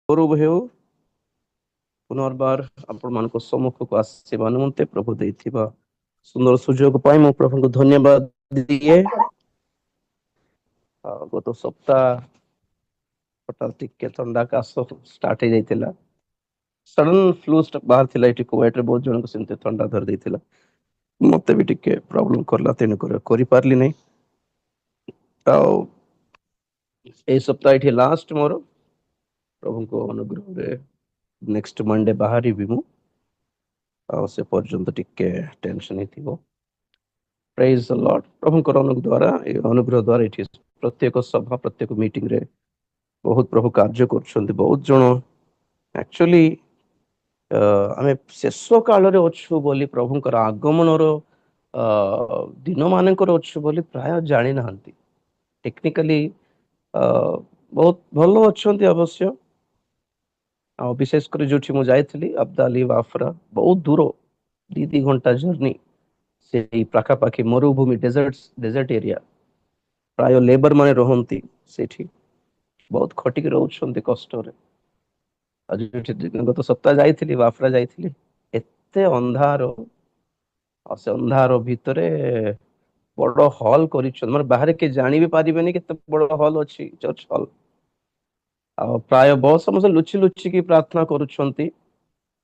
ଗୌରବ ହେଉ ପୁନର୍ବାର ଆପଣ ମାନଙ୍କ ସମ୍ମୁଖକୁ ଆସିବା ନିମନ୍ତେ ପ୍ରଭୁ ଦେଇଥିବା ସୁନ୍ଦର ସୁଯୋଗ ପାଇଁ ମୁଁ ପ୍ରଭୁଙ୍କୁ ଧନ୍ୟବାଦ ଦିଏ। ଗତ ସପ୍ତାହ ହଠାତ୍ ଟିକେ ଥଣ୍ଡା କାଶ ଷ୍ଟାର୍ଟ ହେଇଯାଇଥିଲା। ସଡନ ଫ୍ଲୁ ବାହାର ଥିଲା ଏଠି କୁଏଟରେ ବହୁତ ଜଣଙ୍କୁ ସେମିତି ଥଣ୍ଡା ଧରି ଦେଇଥିଲା। ମତେ ବି ଟିକେ ପ୍ରୋବ୍ଲେମ କଲା ତେଣୁ କରିପାରିଲି ନାହିଁ। ଆଉ ଏଇ ସପ୍ତାହ ଏଠି ଲାଷ୍ଟ ମୋର ପ୍ରଭୁଙ୍କ ଅନୁଗ୍ରହରେ ନେକ୍ସଟ ମଣ୍ଡେ ବାହାରିବି ମୁଁ। ଆଉ ସେ ପର୍ଯ୍ୟନ୍ତ ଟିକେ ଟେନସନ ହେଇଥିବ। ପ୍ରେଜ ଦ ଲର୍ଡ ପ୍ରଭୁଙ୍କର ଅନୁଗ୍ରହ ଦ୍ୱାରା ଏଠି ପ୍ରତ୍ୟେକ ସଭା ପ୍ରତ୍ୟେକ ମିଟିଂରେ ବହୁତ ପ୍ରଭୁ କାର୍ଯ୍ୟ କରୁଛନ୍ତି। ବହୁତ ଜଣ ଆକ୍ଚୁଆଲି ଆମେ ଶେଷ କାଳରେ ଅଛୁ ବୋଲି ପ୍ରଭୁଙ୍କର ଆଗମନର ଦିନ ମାନଙ୍କର ଅଛୁ ବୋଲି ପ୍ରାୟ ଜାଣି ନାହାନ୍ତି। ଟେକ୍ନିକାଲି ବହୁତ ଭଲ ଅଛନ୍ତି ଅବଶ୍ୟ। ଆଉ ବିଶେଷ କରି ଯୋଉଠି ମୁଁ ଯାଇଥିଲି ଅବଦାଲି ବାଫ୍ରା ବହୁତ ଦୂର 2-3 ଘଣ୍ଟା ଜର୍ନି ସେଇ ପାଖାପାଖି ମରୁଭୂମି ଡେଜର୍ଟ ଏରିଆ। ପ୍ରାୟ ଲେବର ମାନେ ରହନ୍ତି ସେଇଠି ବହୁତ ଖଟିକି ରହୁଛନ୍ତି କଷ୍ଟରେ। ଗତ ସପ୍ତାହ ଯାଇଥିଲି ବାଫ୍ରା ଯାଇଥିଲି ଏତେ ଅନ୍ଧାର ଆଉ ସେ ଅନ୍ଧାର ଭିତରେ ବଡ ହଲ୍ କରିଛନ୍ତି ମାନେ ବାହାରେ କିଏ ଜାଣି ବିି ପାରିବେନି କେତେ ବଡ ହଲ୍ ଅଛି ଚର୍ଚ୍ଚ ହଲ୍। ଆଉ ପ୍ରାୟ ବହୁତ ସମସ୍ତେ ଲୁଚି ଲୁଚିକି ପ୍ରାର୍ଥନା କରୁଛନ୍ତି।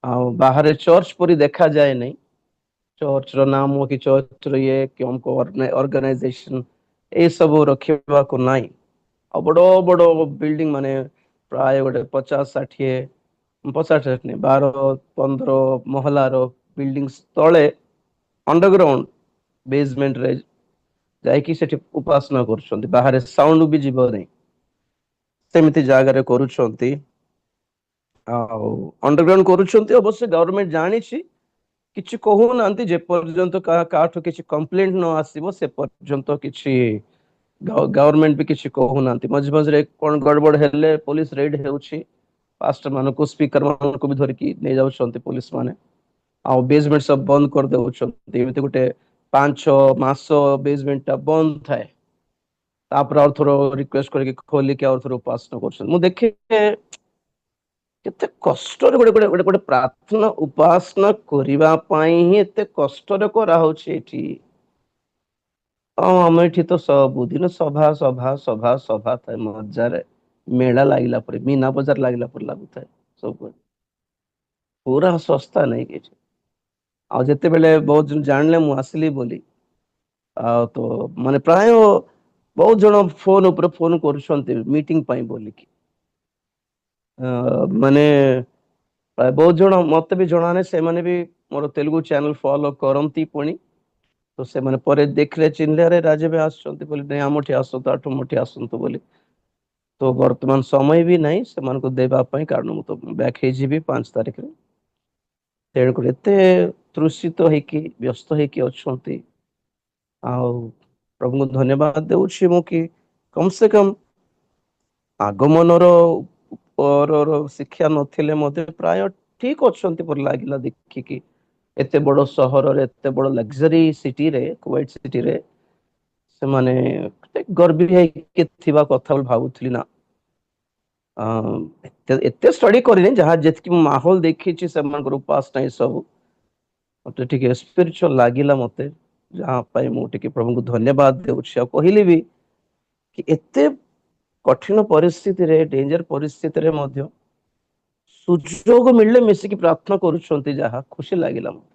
ଆଉ ବାହାରେ ଚର୍ଚ୍ଚ ପରି ଦେଖାଯାଏ ନାହିଁ। ଚର୍ଚ୍ଚ ର ନାମ କି ଚର୍ଚ୍ଚର ଇଏ ଅର୍ଗାନାଇଜେସନ ଏଇ ସବୁ ରଖିବାକୁ ନାହିଁ। ଆଉ ବଡ ବଡ ବିଲ୍ଡିଂ ମାନେ ପ୍ରାୟ ଗୋଟେ 50-60 ବାର-15 ମହଲାର ବିଲ୍ଡିଂ ତଳେ ଅଣ୍ଡରଗ୍ରାଉଣ୍ଡ ବେଜମେଣ୍ଟରେ ଯାଇକି ସେଠି ଉପାସନା କରୁଛନ୍ତି ବାହାରେ ସାଉଣ୍ଡ ବି ଯିବ ନାହିଁ। ସେମିତି ଜାଗାରେ କରୁଛନ୍ତି। ଆଉ ଅଣ୍ଡରଗ୍ରାଉଣ୍ଡ କରୁଛନ୍ତି ଅବଶ୍ୟ ଗଭର୍ଣମେଣ୍ଟ ଜାଣିଛି। କିଛି କହୁନାହାନ୍ତି ଯେ ପର୍ଯ୍ୟନ୍ତ କାହାଠୁ କିଛି କମ୍ପ୍ଲେନ ନ ଆସିବ ସେ ପର୍ଯ୍ୟନ୍ତ କିଛି ଗଭର୍ଣମେଣ୍ଟ ବି କିଛି କହୁନାହାନ୍ତି ମଝି ମଝିରେ କଣ ଗଡବଡ ହେଲେ ପୋଲିସ ରେଡ ହେଉଛି। ପାଷ୍ଟର ମାନଙ୍କୁ ସ୍ପିକର ମାନଙ୍କୁ ବି ଧରିକି ନେଇଯାଉଛନ୍ତି ପୋଲିସ ମାନେ। ଆଉ ବେଜମେଣ୍ଟ ସବୁ ବନ୍ଦ କରିଦଉଛନ୍ତି ଏମିତି ଗୋଟେ 5-6 ମାସ ବେଜମେଣ୍ଟ ଟା ବନ୍ଦ ଥାଏ। ତାପରେ ଆଉ ଥର ରିକ୍ୱେଷ୍ଟ କରିକି ଖୋଲିକି ଆଉ ଥରେ ଉପାସନା କରୁଛନ୍ତି ମୁଁ ଦେଖେ କେତେ କଷ୍ଟରେ ଗୋଟେ ପ୍ରାର୍ଥନା ଉପାସନା କରିବା ପାଇଁ ହିଁ ଏତେ କଷ୍ଟରେ କରାହଉଛି ଏଠି। ହଁ ଆମ ଏଠି ତ ସବୁଦିନ ସଭା ଥାଏ ମଜାରେ। ମେଳା ଲାଗିଲା ପରେ ମୀନା ବଜାର ଲାଗିଲା ପରେ ଲାଗୁଥାଏ ସବୁ। ପୁରା ଶସ୍ତା ନାଇଁ କିଛି। ଆଉ ଯେତେବେଳେ ବହୁତ ଜଣ ଜାଣିଲେ ମୁଁ ଆସିଲି ବୋଲି ଆଉ ତ ମାନେ ପ୍ରାୟ ବହୁତ ଜଣ ଫୋନ ଉପରେ ଫୋନ କରୁଛନ୍ତି ମିଟିଂ ପାଇଁ ବୋଲିକି। ମାନେ ପ୍ରାୟ ବହୁତ ଜଣ ମତେ ବି ଜଣା ନାହିଁ ସେମାନେ ବି ମୋର ତେଲୁଗୁ ଚ୍ୟାନେଲ ଫଲୋ କରନ୍ତି ପୁଣି। ତ ସେମାନେ ପରେ ଦେଖିଲେ ଚିହ୍ନିଲେ ରାଜା ଭାଇ ଆସୁଛନ୍ତି ବୋଲି ନାଇଁ ଆମଠି ଆସନ୍ତୁ ଆଠମଠି ଆସନ୍ତୁ ବୋଲି। ତ ବର୍ତ୍ତମାନ ସମୟ ବି ନାହିଁ ସେମାନଙ୍କୁ ଦେବା ପାଇଁ କାରଣ ମୁଁ ତ ବ୍ୟାକ୍ ହେଇଯିବି 5 ତାରିଖରେ। ତେଣୁକରି ଏତେ ତୃଷିତ ହେଇକି ବ୍ୟସ୍ତ ହେଇକି ଅଛନ୍ତି। ଆଉ ପ୍ରଭୁଙ୍କୁ ଧନ୍ୟବାଦ ଦଉଛି ମୁଁ କି କମ ସେ କମ ଆଗମନର ପରର ଶିକ୍ଷା ନଥିଲେ ମଧ୍ୟ ପ୍ରାୟ ଠିକ ଅଛନ୍ତି ପରି ଲାଗିଲା ଦେଖିକି। ଏତେ ବଡ ସହରରେ ଏତେ ବଡ ଲକ୍ଜରୀ ସିଟିରେ କୁଏଟ ସିଟିରେ ସେମାନେ ଗର୍ବି ହେଇକି ଥିବା କଥା ବୋଲି ଭାବୁଥିଲି ନା। ଏତେ ଷ୍ଟଡି କରିନି ଯାହା ଯେତିକି ମାହୋଲ ଦେଖିଛି ସେମାନଙ୍କର ଉପାସନା ଏ ସବୁ ମତେ ଟିକେ ସ୍ପିରିଚୁଆଲ ଲାଗିଲା ମତେ। ଯାହା ପାଇଁ ମୁଁ ଟିକେ ପ୍ରଭୁଙ୍କୁ ଧନ୍ୟବାଦ ଦେଉଛି ଆଉ କହିଲି ବି କି ଏତେ କଠିନ ପରିସ୍ଥିତିରେ ଡେଞ୍ଜର ପରିସ୍ଥିତିରେ ମଧ୍ୟ ସୁଯୋଗ ମିଳିଲେ ମିଶିକି ପ୍ରାର୍ଥନା କରୁଛନ୍ତି ଯାହା ଖୁସି ଲାଗିଲା ମତେ।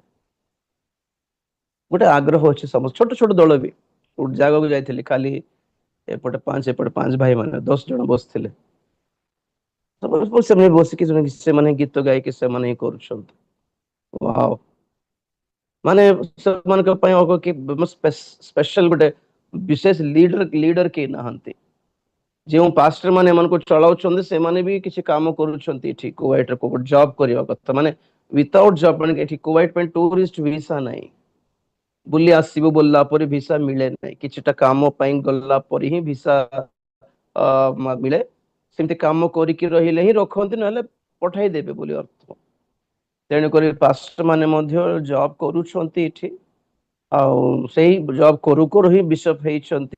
ଗୋଟେ ଆଗ୍ରହ ଅଛି ସମସ୍ତ ଛୋଟ ଛୋଟ ଦଳ ବି ଗୋଟେ ଜାଗାକୁ ଯାଇଥିଲି ଖାଲି ଏପଟେ ପାଞ୍ଚ ଭାଇ ମାନେ 10 ଜଣ ବସିଥିଲେ। ସେମାନେ ବସିକି ସେମାନେ ଗୀତ ଗାଇକି ସେମାନେ ହିଁ କରୁଛନ୍ତି। ୱାଓ। ମାନେ ସେମାନଙ୍କ ପାଇଁ ସ୍ପେଶାଲ ଗୋଟେ ବିଶେଷ ଲିଡର କେହି ନାହାନ୍ତି। ଯେଉଁ ପାଷ୍ଟର ମାନେ ଏମାନଙ୍କୁ ଚଳାଉଛନ୍ତି ସେମାନେ ବି କିଛି କାମ କରୁଛନ୍ତି ଏଠି କୁଏଟରେ ଜବ୍ କରିବା କଥା ମାନେ ୱିଥଆଉଟ ଜବ୍ ମାନେ ଏଠି କୁଏତ ପାଇଁ ଟୁରିଷ୍ଟ ଭିସା ନାହିଁ। ବୁଲି ଆସିବୁ ବୋଲିଲା ପରେ ଭିସା ମିଳେ ନାହିଁ କିଛିଟା କାମ ପାଇଁ ଗଲା ପରେ ହିଁ ଭିସା ମିଳେ। ସେମିତି କାମ କରିକି ରହିଲେ ହିଁ ରଖନ୍ତି ନହେଲେ ପଠାଇଦେବେ ବୋଲି ଅର୍ଥ। ତେଣୁକରି ପାଷ୍ଟର ମାନେ ମଧ୍ୟ ଜବ୍ କରୁଛନ୍ତି ଏଠି। ଆଉ ସେଇ ଜବ୍ କରୁ କରୁ ହିଁ ବିଶପ ହେଇଛନ୍ତି।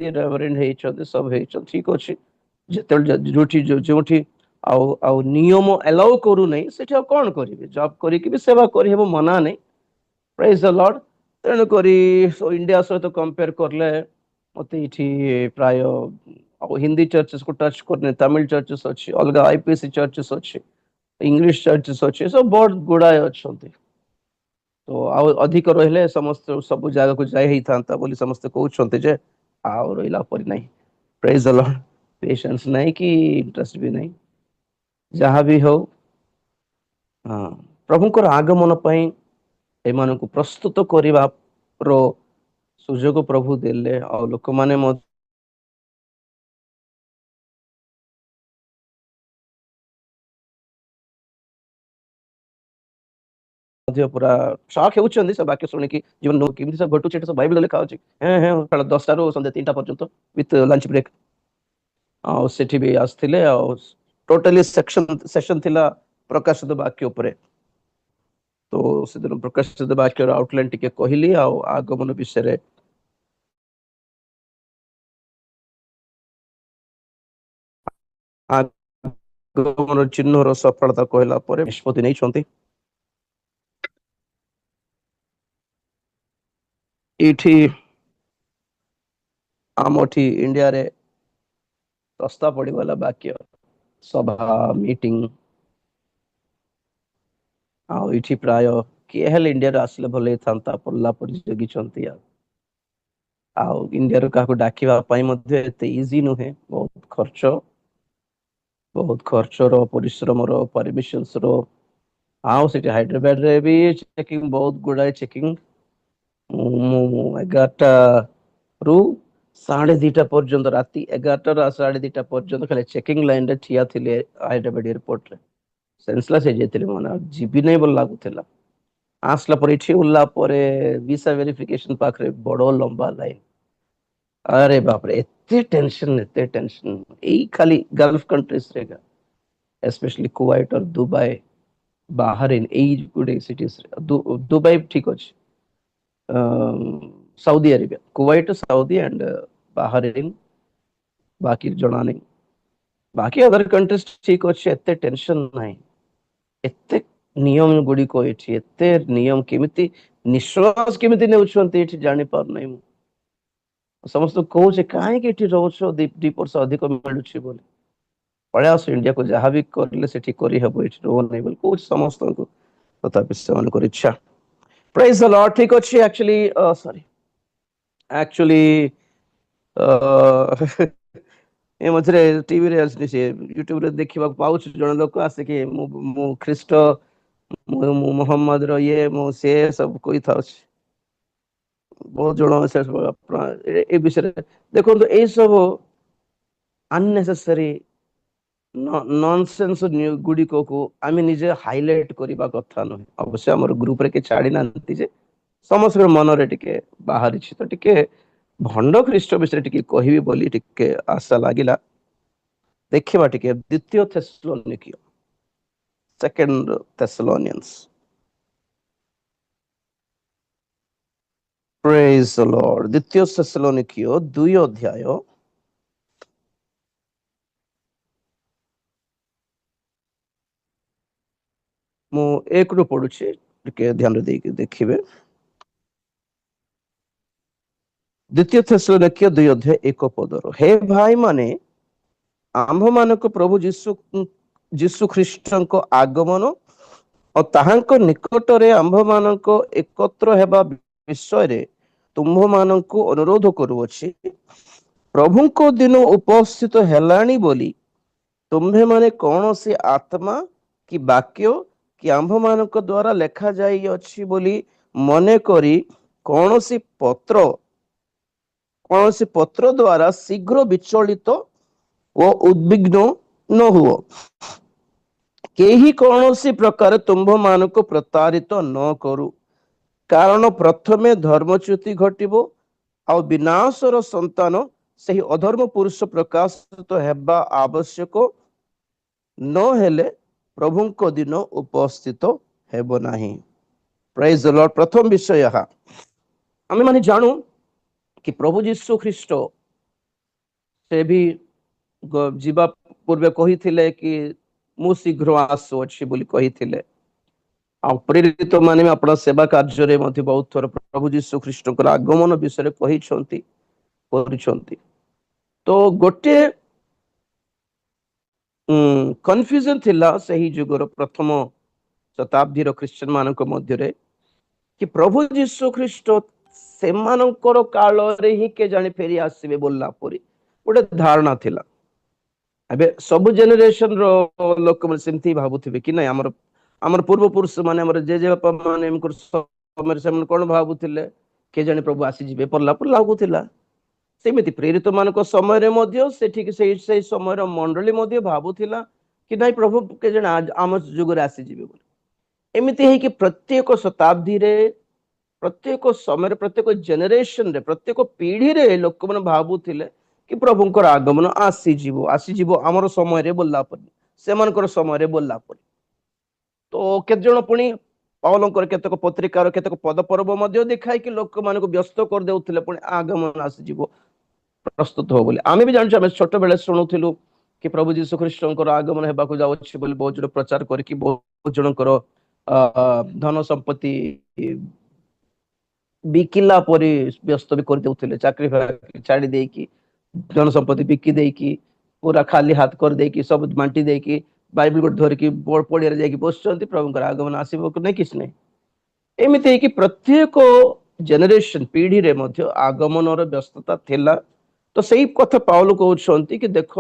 ହେଇଛନ୍ତି ସବୁ ହେଇଛନ୍ତି ଠିକ ଅଛି ଯେତେବେଳେ ଯୋଉଠି ଯୋଉଠି ଆଉ ନିୟମ ଆଲାଉ କରୁନାହିଁ ସେଠି ଆଉ କଣ କରିବେ? ଜବ୍ କରିକି ବି ସେବା କରିହେବ, ମନା ନାହିଁ। ପ୍ରେଜ୍ ଦ ଲର୍ଡ। ତେଣୁକରି ଇଣ୍ଡିଆ ସହିତ କମ୍ପେୟାର କଲେ ମତେ ଏଠି ପ୍ରାୟ ଆଉ ହିନ୍ଦୀ ଚର୍ଚ୍ଚେସ୍ କୁ ଟଚ୍ କରୁନି, ତାମିଲ ଚର୍ଚ୍ଚେସ୍ ଅଛି, ଅଲଗା ଆଇପିଏସି ଚର୍ଚ୍ଚେସ୍ ଅଛି, ଇଂଲିଶ ଚର୍ଚ୍ଚେସ୍ ଅଛି, ସବୁ ବହୁତ ଗୁଡାଏ ଅଛନ୍ତି। ତ ଆଉ ଅଧିକ ରହିଲେ ସମସ୍ତେ ସବୁ ଜାଗାକୁ ଯାଇ ହେଇଥାନ୍ତା ବୋଲି ସମସ୍ତେ କହୁଛନ୍ତି ଯେ ଆଉ ରହିଲା ପରି ନାହିଁ। ପ୍ରେଜ୍ ଦ ଲର୍ଡ। ପେସେନ୍ସ ନାହିଁ କି ଇଣ୍ଟରେଷ୍ଟ ବି ନାହିଁ। ଯାହା ବି ହଉ, ହଁ, ପ୍ରଭୁଙ୍କର ଆଗମନ ପାଇଁ ଏମାନଙ୍କୁ ପ୍ରସ୍ତୁତ କରିବାର ସୁଯୋଗ ପ୍ରଭୁ ଦେଲେ, ଆଉ ଲୋକମାନେ ମଧ୍ୟ ପୁରା ସକ୍ ହେଉଛନ୍ତି ସେ ବାକ୍ୟ ଶୁଣିକି, ଜୀବନ କେମିତି ସବୁ ଘଟୁଛି, ଏଟା ସବୁ ବାଇବଲ ଲେଖା ଅଛି। ସକାଳ 10ଟାରୁ ସନ୍ଧ୍ୟା 3ଟା ପର୍ଯ୍ୟନ୍ତ ୱିଥ୍ ଲଞ୍ଚ ବ୍ରେକ୍। ଆଉ ସେଠି ବି ଆସିଥିଲେ, ଆଉ ଟୋଟାଲି ସେକ୍ସନ ଥିଲା ପ୍ରକାଶିତ ବାକ୍ୟ ଉପରେ। ତ ସେଦିନ ପ୍ରକାଶିତ ବାକ୍ୟର ଆଉଟଲାଇନ ଟିକେ କହିଲି, ଆଉ ଆଗମନ ବିଷୟରେ ଆଗମନ ଚିହ୍ନର ସଫଳତା କହିଲା ପରେ ନିଷ୍ପତ୍ତି ନେଇଛନ୍ତି। ଏଇଠି ଆମଠି ଇଣ୍ଡିଆରେ ଶସ୍ତା ପଡିଗଲା ବାକ୍ୟ, ସଭା ମିଟିଂ। ଆଉ ଏଇଠି ପ୍ରାୟ କିଏ ହେଲେ ଇଣ୍ଡିଆରେ ଆସିଲେ ଭଲ ହେଇଥାନ୍ତା, ପଡିଲା ପରି ଜଗିଛନ୍ତି। ଆଉ ଇଣ୍ଡିଆରୁ କାହାକୁ ଡାକିବା ପାଇଁ ମଧ୍ୟ ଏତେ ଇଜି ନୁହେଁ, ବହୁତ ଖର୍ଚ୍ଚର, ପରିଶ୍ରମର, ପରମିଶନସ ର। ଆଉ ସେଠି ହାଇଦ୍ରାବାଦରେ ବି ଚେକିଂ, ବହୁତ ଗୁଡାଏ ଚେକିଂ। ମୁଁ 11ଟା ରୁ 2:30 ପର୍ଯ୍ୟନ୍ତ, ରାତି 11ଟାରୁ 2:30 ପର୍ଯ୍ୟନ୍ତ ଖାଲି ଚେକିଂ ଲାଇନରେ ଠିଆ ଥିଲେ ହାଇଦ୍ରାବାଦ ଏୟାରପୋର୍ଟରେ। ସେନ୍ସଲେସ୍ ହେଇଯାଇଥିଲି, ମାନେ ଯିବି ନାହିଁ ବୋଲି ଲାଗୁଥିଲା। ଆସିଲା ପରେ ଏଠି ଉଲ୍ଲା ପରେ ଭିସା ଭେରିଫିକେସନ ପାଖରେ ବଡ ଲମ୍ବା ଲାଇନ। ଆରେ ବାପରେ, ଏତେ ଟେନସନ, ଏତେ ଟେନସନ। ଏଇ ଖାଲି ଗଲ୍ଫ କଣ୍ଟ୍ରିଜରେ, ଏସ୍ପେଶାଲି କୁୱେଟ और ଦୁବାଇ, ବାହାରିନ, ଏଇ ଗୋଟେ ସିଟିଜରେ। ଦୁବାଇ ଠିକ ଅଛି, Saudi Arabia, Kuwait, Saudi and Bahrain, ବାକି ଜଣା ନାହିଁ। ବାକି ଅଦର କଣ୍ଟ୍ରିଜ ଠିକ ଅଛି, ଏତେ ଟେନସନ ନାହିଁ। ଏତେ ନିୟମ ଗୁଡିକ ଏଠି, ଏତେ ନିୟମ, କେମିତି ନିଶ୍ୱାସ କେମିତି ନେଉଛନ୍ତି ଏଠି ଜାଣିପାରୁନାହିଁ ମୁଁ। ସମସ୍ତଙ୍କୁ କହୁଛି କାହିଁକି ଏଠି ରହୁଛ, 2% ଅଧିକ ମିଳୁଛି ବୋଲି, ପଳେଇ ଆସ ଇଣ୍ଡିଆକୁ, ଯାହା ବି କରିଲେ ସେଠି କରିହବ, ଏଠି ରହୁନାହିଁ ବୋଲି କହୁଛି ସମସ୍ତଙ୍କୁ। ତଥାପି ସେମାନଙ୍କର ଇଚ୍ଛା। ପ୍ରେଜ୍ ଦ ଲର୍ଡ। ଠିକ ଅଛି। ଆକ୍ଚୁଆଲି ଏ ମଝିରେ ଟିଭିରେ ଆସୁଛି, ସେ ୟୁଟ୍ୟୁବରେ ଦେଖିବାକୁ ପାଉଛି, ଜଣେ ଲୋକ ଆସିକି ମୁଁ ଖ୍ରୀଷ୍ଟ, ମୁଁ ମୋହମ୍ମଦର ଇଏ, ମୁଁ ସେ ସବୁ କହିଥାଉଛି। ବହୁତ ଜଣ ଏ ବିଷୟରେ ଦେଖନ୍ତୁ, ଏଇ ସବୁ ଅନନେସେସରି ନନସେନ୍ସ ଗୁଡିକକୁ ଆମେ ନିଜେ ହାଇଲାଇଟ କରିବା କଥା ନୁହେଁ। ଅବଶ୍ୟ ଆମର ଗ୍ରୁପରେ କିଏ ଛାଡି ନାହାନ୍ତି ଯେ, ସମସ୍ତଙ୍କ ମନରେ ଟିକେ ବାହାରିଛି, ତ ଟିକେ ଭଣ୍ଡ ଖ୍ରୀଷ୍ଟ ବିଷୟରେ ଟିକେ କହିବି ବୋଲି ଟିକେ ଆଶା ଲାଗିଲା। ଦେଖିବା ଟିକେ ଦ୍ୱିତୀୟ ଥେସଲୋନିକୀୟ, ସେକେଣ୍ଡ ଥେସଲୋନିଆନ୍ସ। ପ୍ରେଜ୍ ଦ ଲର୍ଡ। ଦ୍ୱିତୀୟ ଥେସଲୋନିକୀୟ 2 ଅଧ୍ୟାୟ, ମୁଁ 1ରୁ ପଢୁଛି, ଟିକେ ଧ୍ୟାନ ଦେଇକି ଦେଖିବେ। ଦ୍ୱିତୀୟ ଥେସଲୋନିକୀୟ 2 ଅଧ୍ୟାୟ 1 ପଦରୁ, ହେ ଭାଇ ମାନେ, ଆମ୍ଭମାନଙ୍କ ପ୍ରଭୁ ଯୀଶୁ ଖ୍ରୀଷ୍ଟଙ୍କ ଆଗମନ ଓ ତାହାଙ୍କ ନିକଟରେ ଆମ୍ଭମାନଙ୍କ ଏକତ୍ର ହେବା ବିଷୟରେ ତୁମ୍ଭମାନଙ୍କୁ ଅନୁରୋଧ କରୁଅଛି। ପ୍ରଭୁଙ୍କ ଦିନ ଉପସ୍ଥିତ ହେଲାଣି ବୋଲି ତୁମ୍ଭେମାନେ କୌଣସି ଆତ୍ମା କି ବାକ୍ୟ କି ଆମ୍ଭମାନଙ୍କ ଦ୍ୱାରା ଲେଖା ଯାଇଅଛି ବୋଲି ମନେ କରି କୌଣସି ପତ୍ର ଦ୍ୱାରା ଶୀଘ୍ର ବିଚଳିତ ଓ ଉଦ୍ବିଗ୍ନ ନ ହୁଅ। କେହି କୌଣସି ପ୍ରକାର ତୁମ୍ଭମାନଙ୍କୁ ପ୍ରତାରିତ ନ କରୁ। କାରଣ ପ୍ରଥମେ ଧର୍ମଚ୍ୟୁତି ଘଟିବ, ଆଉ ବିନାଶର ସନ୍ତାନ ସେହି ଅଧର୍ମ ପୁରୁଷ ପ୍ରକାଶିତ ହେବା ଆବଶ୍ୟକ। ନହେଲେ ପ୍ରଭୁଙ୍କ ଦିନ ଉପସ୍ଥିତ ହେବ ନାହିଁ। ପ୍ରେଜ୍ ଦ ଲର୍ଡ। ପ୍ରଥମ ବିଷୟ ଏହା, ଆମେ ମାନେ ଜାଣୁ କି ପ୍ରଭୁ ଯୀଶୁ ଖ୍ରୀଷ୍ଟ, ସେ ବି ଯିବା ପୂର୍ବେ କହିଥିଲେ କି ମୁଁ ଶୀଘ୍ର ଆସୁଅଛି ବୋଲି କହିଥିଲେ। ଆଉ ପ୍ରେରିତ ମାନେ ଆପଣ ସେବା କାର୍ଯ୍ୟରେ ମଧ୍ୟ ବହୁତ ଥର ପ୍ରଭୁ ଯୀଶୁ ଖ୍ରୀଷ୍ଟଙ୍କର ଆଗମନ ବିଷୟରେ କହିଛନ୍ତି କରିଛନ୍ତି। ତ ଗୋଟେ କନଫ୍ୟୁଜନ ଥିଲା ସେହି ଯୁଗର ପ୍ରଥମ ଶତାବ୍ଦୀର ଖ୍ରୀଷ୍ଟିଆନ ମାନଙ୍କ ମଧ୍ୟରେ କି ପ୍ରଭୁ ଯୀଶୁ ଖ୍ରୀଷ୍ଟ ସେମାନଙ୍କର କାଳରେ ହିଁ କେଜାଣି ଫେରି ଆସିବେ ବୋଲିଲା ପରି ଗୋଟେ ଧାରଣା ଥିଲା। ଏବେ ସବୁ ଜେନେରେସନ ର ଲୋକମାନେ ସେମିତି ଭାବୁଥିବେ କି ନାଇଁ ଆମର ଆମର ପୂର୍ବ ପୁରୁଷ ମାନେ ଆମର ଜେଜେବାପା ମାନେ ସମୟରେ ସେମାନେ କଣ ଭାବୁଥିଲେ କେଜାଣି ପ୍ରଭୁ ଆସିଯିବେ ପଡିଲା ପରି ଲାଗୁଥିଲା। ସେମିତି ପ୍ରେରିତ ମାନଙ୍କ ସମୟରେ ମଧ୍ୟ ସେଠିକି ସେଇ ସମୟର ମଣ୍ଡଳୀ ମଧ୍ୟ ଭାବୁଥିଲା କି ନାଇଁ ପ୍ରଭୁ କେଜାଣି ଆମ ଯୁଗରେ ଆସିଯିବେ ବୋଲି। ଏମିତି ହେଇକି ପ୍ରତ୍ୟେକ ଶତାବ୍ଦୀରେ ପ୍ରତ୍ୟେକ ସମୟରେ ପ୍ରତ୍ୟେକ ଜେନେରେସନରେ ପ୍ରତ୍ୟେକ ପିଢିରେ ଲୋକମାନେ ଭାବୁଥିଲେ କି ପ୍ରଭୁଙ୍କର ଆଗମନ ଆସିଯିବ ଆମର ସମୟରେ ବୋଲିଲା ପରି ସେମାନଙ୍କର ସମୟରେ ବୋଲିଲା ପରି। ତ କେତେଜଣ ପୁଣି ପାଉଲଙ୍କର କେତେକ ପତ୍ରିକାର କେତେକ ପଦ ପର୍ବ ମଧ୍ୟ ଦେଖାଇକି ଲୋକମାନଙ୍କୁ ବ୍ୟସ୍ତ କରିଦେଉଥିଲେ ପୁଣି ଆଗମନ ଆସିଯିବ ପ୍ରସ୍ତୁତ ହବ ବୋଲି। ଆମେ ବି ଜାଣିଛୁ ଆମେ ଛୋଟ ବେଳେ ଶୁଣୁଥିଲୁ କି ପ୍ରଭୁ ଯୀଶୁ ଖ୍ରୀଷ୍ଟଙ୍କର ଆଗମନ ହେବାକୁ ଯାଉଛି ବୋଲି ବହୁତ ଜଣ ପ୍ରଚାର କରିକି ବହୁତ ଜଣଙ୍କର ଧନ ସମ୍ପତ୍ତି ବିକିଲା ପରି ବ୍ୟସ୍ତ ବି କରିଦେଉଥିଲେ। ଚାକିରି ଛାଡି ଦେଇକି ଧନ ସମ୍ପତ୍ତି ବିକି ଦେଇକି ପୁରା ଖାଲି ହାତ କରିଦେଇକି ସବୁ ବାଣ୍ଟି ଦେଇକି ବାଇବଲ ଗୋଟେ ଧରିକି ପଡିଆରେ ଯାଇକି ବସୁଛନ୍ତି ପ୍ରଭୁଙ୍କର ଆଗମନ ଆସିବ କି ନାଇଁ କିଛି ନାହିଁ। ଏମିତି ହେଇକି ପ୍ରତ୍ୟେକ ଜେନେରେସନ ପିଢିରେ ମଧ୍ୟ ଆଗମନର ବ୍ୟସ୍ତତା ଥିଲା। ତ ସେଇ କଥା ପାଉଲ କହୁଛନ୍ତି କି ଦେଖ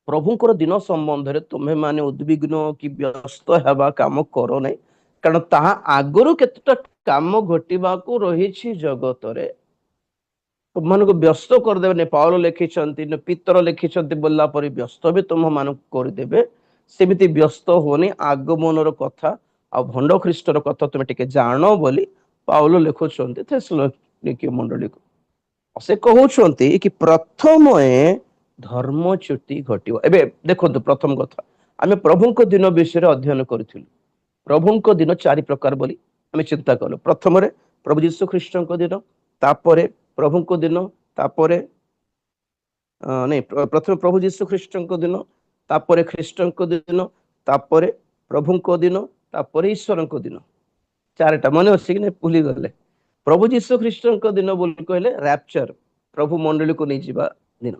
ପ୍ରଭୁଙ୍କର ଦିନ ସମ୍ବନ୍ଧରେ ତୁମେ ମାନେ ଉଦ୍ବିଗ୍ନ କି ବ୍ୟସ୍ତ ହେବା କାମ କର ନାହିଁ, କାରଣ ତାହା ଆଗରୁ କେତେଟା କାମ ଘଟିବାକୁ ରହିଛି ଜଗତରେ। ତୁମମାନଙ୍କୁ ବ୍ୟସ୍ତ କରିଦେବେନି। ପାଉଲ ଲେଖିଛନ୍ତି ପିତର ଲେଖିଛନ୍ତି ବୋଲିଲା ପରି ବ୍ୟସ୍ତ ବି ତୁମ ମାନଙ୍କୁ କରିଦେବେ ସେମିତି ବ୍ୟସ୍ତ ହୁଅନି। ଆଗମନର କଥା ଆଉ ଭଣ୍ଡ ଖ୍ରୀଷ୍ଟର କଥା ତୁମେ ଟିକେ ଜାଣ ବୋଲି ପାଉଲ ଲେଖୁଛନ୍ତି ଥେସଲୋନିକେ ମଣ୍ଡଳୀକୁ। ସେ କହୁଛନ୍ତି କି ପ୍ରଥମେ ଧର୍ମଚ୍ୟୁତି ଘଟିବ। ଏବେ ଦେଖନ୍ତୁ ପ୍ରଥମ କଥା ଆମେ ପ୍ରଭୁଙ୍କ ଦିନ ବିଷୟରେ ଅଧ୍ୟୟନ କରିଥିଲୁ। ପ୍ରଭୁଙ୍କ ଦିନ ଚାରି ପ୍ରକାର ବୋଲି ଆମେ ଚିନ୍ତା କଲୁ। ପ୍ରଥମରେ ପ୍ରଭୁ ଯୀଶୁ ଖ୍ରୀଷ୍ଟଙ୍କ ଦିନ, ତାପରେ ପ୍ରଭୁଙ୍କ ଦିନ, ତାପରେ ନାଇଁ ପ୍ରଥମେ ପ୍ରଭୁ ଯୀଶୁ ଖ୍ରୀଷ୍ଟଙ୍କ ଦିନ, ତାପରେ ଖ୍ରୀଷ୍ଟଙ୍କ ଦିନ, ତାପରେ ପ୍ରଭୁଙ୍କ ଦିନ, ତାପରେ ଈଶ୍ୱରଙ୍କ ଦିନ। ଚାରିଟା ମନେ ଅଛି କି ନାଇଁ ଭୁଲିଗଲେ। ପ୍ରଭୁ ଯୀଶୁ ଖ୍ରୀଷ୍ଟଙ୍କ ଦିନ ବୋଲି କହିଲେ ରାପଚର ପ୍ରଭୁ ମଣ୍ଡଳୀକୁ ନେଇଯିବା ଦିନ।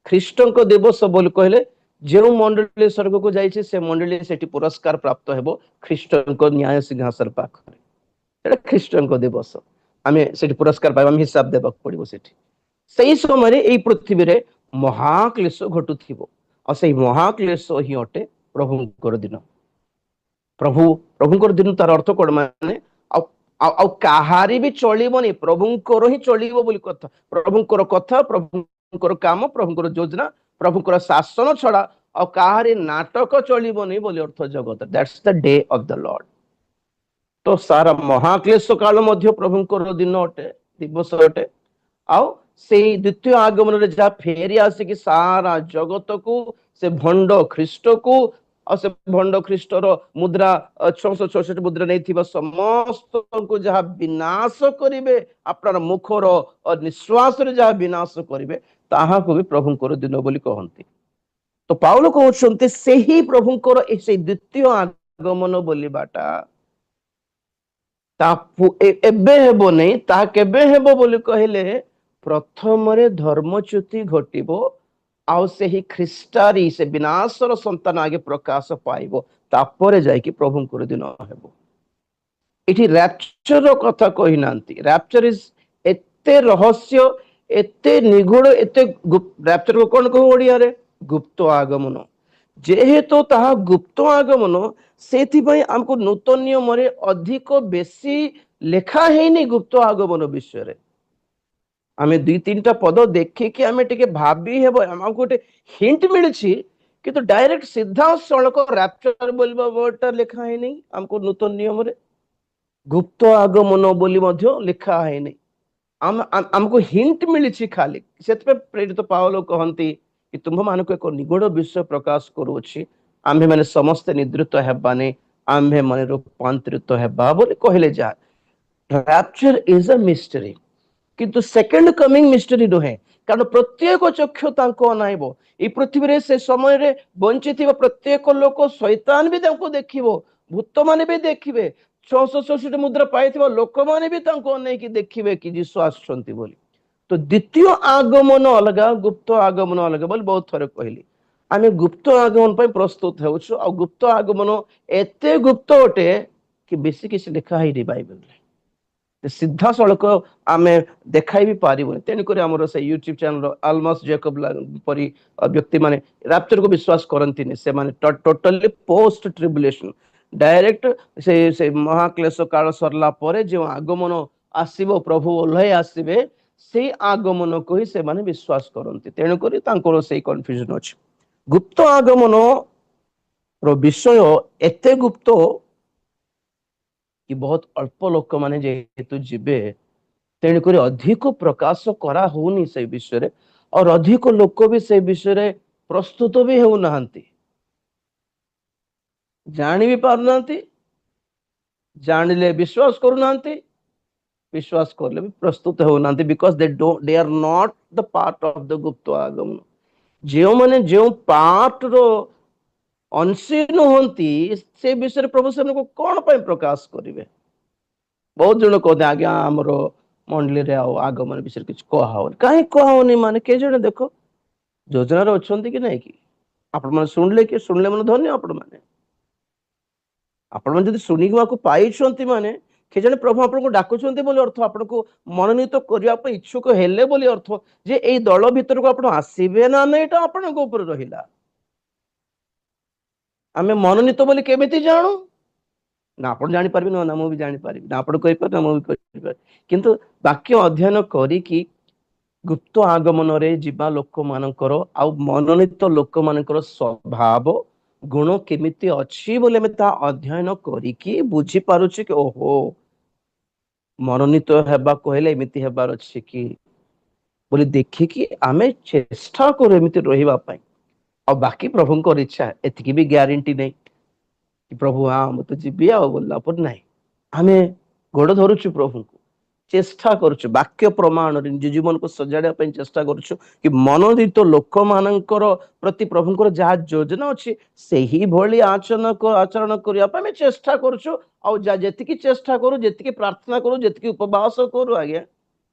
ଖ୍ରୀଷ୍ଟଙ୍କ ଦିବସ ବୋଲି କହିଲେ ଯେଉଁ ମଣ୍ଡଳୀ ସ୍ୱର୍ଗକୁ ଯାଇଛି ସେ ମଣ୍ଡଳୀ ସେଠି ପୁରସ୍କାର ପ୍ରାପ୍ତ ହେବ ଖ୍ରୀଷ୍ଟଙ୍କ ନ୍ୟାୟ ସିଂହାସନ ପାଖରେ। ସେଟା ଖ୍ରୀଷ୍ଟଙ୍କ ଦିବସ। ଆମେ ସେଠି ପୁରସ୍କାର ପାଇବା, ଆମେ ହିସାବ ଦେବାକୁ ପଡିବ ସେଠି। ସେଇ ସମୟରେ ଏଇ ପୃଥିବୀରେ ମହାକ୍ଲେଶ ଘଟୁଥିବ ଆଉ ସେଇ ମହାକ୍ଲେଶ ହିଁ ଅଟେ ପ୍ରଭୁଙ୍କର ଦିନ। ପ୍ରଭୁଙ୍କର ଦିନ ତାର ଅର୍ଥ କଣ? ମାନେ ଆଉ କାହାରି ବି ଚଳିବନି, ପ୍ରଭୁଙ୍କର ହିଁ ଚଳିବ ବୋଲି କଥା। ପ୍ରଭୁଙ୍କର କଥା, ପ୍ରଭୁଙ୍କର କାମ, ପ୍ରଭୁଙ୍କର ଯୋଜନା, ପ୍ରଭୁଙ୍କର ଶାସନ ଛଡା ଆଉ କାହାରି ନାଟକ ଚଳିବନି ବୋଲି ଅର୍ଥ ଜଗତ। That's the day of the Lord. ତ ସାରା ମହାକ୍ଲେଶ କାଳ ମଧ୍ୟ ପ୍ରଭୁଙ୍କର ଦିନ ଅଟେ, ଦିବସ ଅଟେ। ଆଉ ସେଇ ଦ୍ୱିତୀୟ ଆଗମନରେ ଯାହା ଫେରି ଆସିକି ସାରା ଜଗତକୁ ସେ ଭଣ୍ଡ ଖ୍ରୀଷ୍ଟକୁ ଆଉ ସେ ଭଣ୍ଡ ଖ୍ରୀଷ୍ଟର ମୁଦ୍ରା 666 ମୁଦ୍ରା ନେଇଥିବା ସମସ୍ତଙ୍କୁ ଯାହା ବିନାଶ କରିବେ, ଆପଣର ମୁଖର ନିଶ୍ୱାସରେ ଯାହା ବିନାଶ କରିବେ, ତାହାକୁ ବି ପ୍ରଭୁଙ୍କର ଦିନ ବୋଲି କହନ୍ତି। ତ ପାଉଲ କହୁଛନ୍ତି ସେହି ପ୍ରଭୁଙ୍କର ସେଇ ଦ୍ୱିତୀୟ ଆଗମନ ବୋଲିବାଟା ଏବେ ହେବ ନାହିଁ। ତାହା କେବେ ହେବ ବୋଲି କହିଲେ ପ୍ରଥମରେ ଧର୍ମଚ୍ୟୁତି ଘଟିବ ଆଉ ସେହି ଖ୍ରୀଷ୍ଟାରୀ ସେ ବିନାଶର ସନ୍ତାନ ଆଗେ ପ୍ରକାଶ ପାଇବ, ତାପରେ ଯାଇକି ପ୍ରଭୁଙ୍କର ଦିନ ହେବ। ଏଠି ରାପଚର କଥା କହିନାହାନ୍ତି। ରାପଚର ଇଜ ଏତେ ରହସ୍ୟ, ଏତେ ନିଗୁଡ, ଏତେ ରାପଚର କଣ କହୁ ଓଡିଆରେ? ଗୁପ୍ତ ଆଗମନ। ଯେହେତୁ ତାହା ଗୁପ୍ତ ଆଗମନ, ସେଥିପାଇଁ ଆମକୁ ନୂତନ ନିୟମରେ ଅଧିକ ବେଶୀ ଲେଖା ହେଇନି ଗୁପ୍ତ ଆଗମନ ବିଷୟରେ। ଆମେ ଦୁଇ ତିନିଟା ପଦ ଦେଖିକି ଆମେ ଟିକେ ଭାବି ହେବ, ଆମକୁ ଗୋଟେ ହିଣ୍ଟ ମିଳିଛି, କିନ୍ତୁ ଡାଇରେକ୍ଟ ସିଧାସଳଖ ରାପଚର ବୋଲିବା ୱାର୍ଡଟା ଲେଖା ହେଇନି ଆମକୁ ନୂତନ ନିୟମରେ। ଗୁପ୍ତ ଆଗମନ ବୋଲି ମଧ୍ୟ ଲେଖା ହେଇନି। ଆମକୁ ହିଣ୍ଟ ମିଳିଛି ଖାଲି। ସେଥିପାଇଁ ପ୍ରେରିତ ପାଉଲ କହନ୍ତି କି ତୁମ୍ଭମାନଙ୍କୁ ଏକ ନିଗୁଡ ବିଷୟ ପ୍ରକାଶ କରୁଅଛି, ଆମ୍ଭେମାନେ ସମସ୍ତେ ନିଦ୍ରିତ ହେବାନି, ଆମ୍ଭେମାନେ ରୂପାନ୍ତରିତ ହେବା ବୋଲି କହିଲେ। ଯାହା ରାପଚର ଇଜ ଅ ମିଷ୍ଟରୀ, କିନ୍ତୁ ସେକେଣ୍ଡ କମିଂ ମିଷ୍ଟରୀ ନୁହେଁ। କାରଣ ପ୍ରତ୍ୟେକ ଚକ୍ଷୁ ତାଙ୍କୁ ଅନାଇବ। ଏଇ ପୃଥିବୀରେ ସେ ସମୟରେ ବଞ୍ଚିଥିବା ପ୍ରତ୍ୟେକ ଲୋକ, ଶୈତାନ ବି ତାଙ୍କୁ ଦେଖିବ, ଭୂତମାନେ ବି ଦେଖିବେ, 666 ମୁଦ୍ରା ପାଇଥିବା ଲୋକମାନେ ବି ତାଙ୍କୁ ଅନେଇକି ଦେଖିବେ କି ଯୀଶୁ ଆସୁଛନ୍ତି ବୋଲି। ତ ଦ୍ୱିତୀୟ ଆଗମନ ଅଲଗା, ଗୁପ୍ତ ଆଗମନ ଅଲଗା ବୋଲି ବହୁତ ଥର କହିଲି। ଆମେ ଗୁପ୍ତ ଆଗମନ ପାଇଁ ପ୍ରସ୍ତୁତ ହେଉଛୁ, ଆଉ ଗୁପ୍ତ ଆଗମନ ଏତେ ଗୁପ୍ତ ଅଟେ କି ବେଶୀ କିଛି ଲେଖା ହେଇନି ବାଇବେଲରେ, ସିଧାସଳଖ ଆମେ ଦେଖାଇ ବି ପାରିବୁନି। ତେଣୁକରି ଆମର ସେ ୟୁଟ୍ୟୁବ ଚ୍ୟାନେଲ ଆଲମସ୍ ଜେକବ ପରି ବ୍ୟକ୍ତି ମାନେ ରାପ୍ଚରକୁ ବିଶ୍ୱାସ କରନ୍ତିନି। ସେମାନେ ଟୋଟାଲି ପୋଷ୍ଟ ଟ୍ରିବୁଲେସନ, ଡାଇରେକ୍ଟ ସେ ମହାକ୍ଲେଶ କାଳ ସରିଲା ପରେ ଯେଉଁ ଆଗମନ ଆସିବ, ପ୍ରଭୁ ଓହ୍ଲାଇ ଆସିବେ, ସେଇ ଆଗମନକୁ ହିଁ ସେମାନେ ବିଶ୍ୱାସ କରନ୍ତି। ତେଣୁକରି ତାଙ୍କର ସେଇ କନଫ୍ୟୁଜନ ଅଛି। ଗୁପ୍ତ ଆଗମନ ର ବିଷୟ ଏତେ ଗୁପ୍ତ କି ବହୁତ ଅଳ୍ପ ଲୋକମାନେ ଯେହେତୁ ଯିବେ, ତେଣୁକରି ଅଧିକ ପ୍ରକାଶ କରା ହଉନି ସେଇ ବିଷୟରେ, ଆଉ ଅଧିକ ଲୋକ ବି ସେଇ ବିଷୟରେ ପ୍ରସ୍ତୁତ ବି ହେଉନାହାନ୍ତି, ଜାଣି ବି ପାରୁନାହାନ୍ତି, ଜାଣିଲେ ବିଶ୍ୱାସ କରୁନାହାନ୍ତି, ବିଶ୍ୱାସ କଲେ ବି ପ୍ରସ୍ତୁତ ହେଉନାହାନ୍ତି। Because they are not the part of the ଗୁପ୍ତ ଆଗମନ। ଯେଉଁମାନେ ଯେଉଁ ପାର୍ଟର ଅଂଶୀ ନୁହନ୍ତି, ସେ ବିଷୟରେ ପ୍ରଭୁ ସେମାନଙ୍କୁ କଣ ପାଇଁ ପ୍ରକାଶ କରିବେ? ବହୁତ ଜଣ କହନ୍ତି ଆଜ୍ଞା ଆମର ମଣ୍ଡଳୀରେ ଆଉ ଆଗମନ ବିଷୟରେ କିଛି କୁହା ହଉନି। କାହିଁ କୁହା ହଉନି? ମାନେ କେ ଜଣେ ଦେଖ ଯୋଜନାରେ ଅଛନ୍ତି କି ନାଇଁ କି? ଆପଣ ମାନେ ଶୁଣିଲେ, କି ଶୁଣିଲେ ମାନେ ଧନ୍ୟ ଆପଣ ମାନେ। ଆପଣମାନେ ଯଦି ଶୁଣିବାକୁ ପାଇଛନ୍ତି ମାନେ କେଜାଣି ପ୍ରଭୁ ଆପଣଙ୍କୁ ଡାକୁଛନ୍ତି ବୋଲି ଅର୍ଥ, ଆପଣଙ୍କୁ ମନୋନୀତ କରିବା ପାଇଁ ଇଚ୍ଛୁକ ହେଲେ ବୋଲି ଅର୍ଥ। ଯେ ଏଇ ଦଳ ଭିତରକୁ ଆପଣ ଆସିବେ ନା ନାଇଁ, ଏଇଟା ଆପଣଙ୍କ ଉପରେ ରହିଲା। ଆମେ ମନୋନୀତ ବୋଲି କେମିତି ଜାଣୁ? ନା ଆପଣ ଜାଣିପାରିବେ, ନା ମୁଁ ବି ଜାଣିପାରିବି, ନା ଆପଣ କହିପାରିବେ, ନା ମୁଁ ବି କହିପାରିବି। କିନ୍ତୁ ବାକ୍ୟ ଅଧ୍ୟୟନ କରିକି ଗୁପ୍ତ ଆଗମନରେ ଯିବା ଲୋକମାନଙ୍କର ଆଉ ମନୋନୀତ ଲୋକମାନଙ୍କର ସ୍ୱଭାବ ଗୁଣ କେମିତି ଅଛି ବୋଲି ଆମେ ତା ଅଧ୍ୟୟନ କରିକି ବୁଝିପାରୁଛୁ କି ଓହୋ ମନୋନୀତ ହେବାକୁ ହେଲେ ଏମିତି ହେବାର ଅଛି କି ବୋଲି ଦେଖିକି ଆମେ ଚେଷ୍ଟା କରୁ ଏମିତି ରହିବା ପାଇଁ। ଆଉ ବାକି ପ୍ରଭୁଙ୍କର ଇଚ୍ଛା। ଏତିକି ବି ଗ୍ୟାରେଣ୍ଟି ନାହିଁ କି ପ୍ରଭୁ ମୁଁ ତ ଯିବି ଆଉ ବୋଲିଲା ପରେ ନାହିଁ। ଆମେ ଗୋଡ ଧରୁଛୁ ପ୍ରଭୁଙ୍କୁ, ଚେଷ୍ଟା କରୁଛୁ ବାକ୍ୟ ପ୍ରମାଣରେ ନିଜ ଜୀବନକୁ ସଜାଡିବା ପାଇଁ ଚେଷ୍ଟା କରୁଛୁ କି ମନୋନୀତ ଲୋକମାନଙ୍କର ପ୍ରତି ପ୍ରଭୁଙ୍କର ଯାହା ଯୋଜନା ଅଛି ସେହିଭଳି ଆଚରଣ କରିବା ପାଇଁ ଆମେ ଚେଷ୍ଟା କରୁଛୁ। ଆଉ ଯେତିକି ଚେଷ୍ଟା କରୁ, ଯେତିକି ପ୍ରାର୍ଥନା କରୁ, ଯେତିକି ଉପବାସ କରୁ, ଆଜ୍ଞା